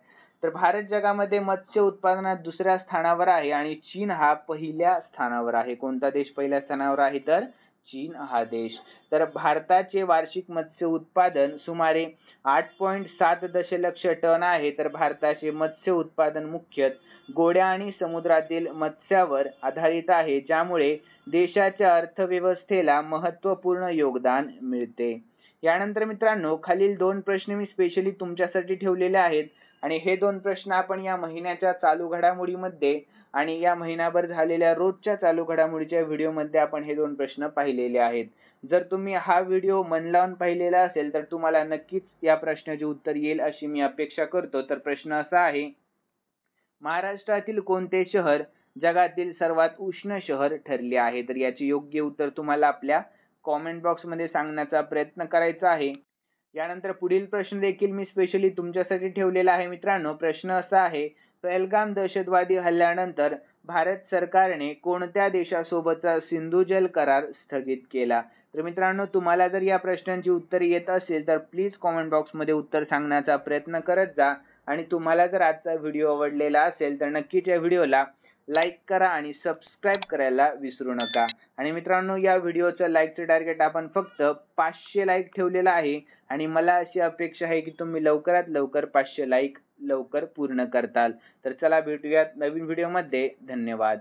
तर भारत जगामध्ये मत्स्य उत्पादनात दुसऱ्या स्थानावर आहे आणि चीन हा पहिल्या स्थानावर आहे. कोणता देश पहिल्या स्थानावर आहे? तर चीन हा देश. तर भारताचे वार्षिक मत्स्य उत्पादन सुमारे 8.7 दशलक्ष टन आहे. तर भारताचे मत्स्य उत्पादन मुख्यतः गोड्या आणि समुद्रातील मत्स्यावर आधारित आहे, ज्यामुळे देशाच्या अर्थव्यवस्थेला महत्त्वपूर्ण योगदान मिळते. यानंतर मित्रांनो, खालील 2 प्रश्न मी स्पेशली तुमच्यासाठी ठेवलेले आहेत आणि हे 2 प्रश्न आपण या महिन्याच्या चालू घडामोडीमध्ये आणि या महिनाभर झालेल्या रोजच्या चालू घडामोडीच्या व्हिडिओमध्ये आपण हे 2 प्रश्न पाहिलेले आहेत. जर तुम्ही हा व्हिडिओ मन लावून पाहिलेला असेल तर तुम्हाला नक्कीच या प्रश्नाचे उत्तर येईल अशी मी अपेक्षा करतो. तर प्रश्न असा आहे, महाराष्ट्रातील कोणते शहर जगातील सर्वात उष्ण शहर ठरले आहे? तर याचे योग्य उत्तर तुम्हाला आपल्या कॉमेंट बॉक्समध्ये सांगण्याचा प्रयत्न करायचा आहे. यानंतर पुढील प्रश्न देखील मी स्पेशली तुमच्यासाठी ठेवलेला आहे मित्रांनो. प्रश्न असा आहे, पहलगाम दहशतवादी हल्ल्यानंतर भारत सरकारने कोणत्या देशासोबतचा सिंधू जल करार स्थगित केला? तर मित्रांनो, तुम्हाला जर या प्रश्नांची उत्तरे येत असेल तर प्लीज कॉमेंट बॉक्समध्ये उत्तर सांगण्याचा प्रयत्न करत जा. आणि तुम्हाला जर आजचा व्हिडिओ आवडलेला असेल तर नक्कीच या व्हिडिओला लाईक करा आणि सबस्क्राईब करायला विसरू नका. आणि मित्रांनो, या व्हिडिओचं लाईकचं टार्गेट आपण फक्त 500 लाईक ठेवलेलं आहे आणि मला अशी अपेक्षा आहे की तुम्ही लवकरात लवकर 500 लाईक लवकर पूर्ण करताल. तर चला भेटूयात नवीन व्हिडिओमध्ये. धन्यवाद.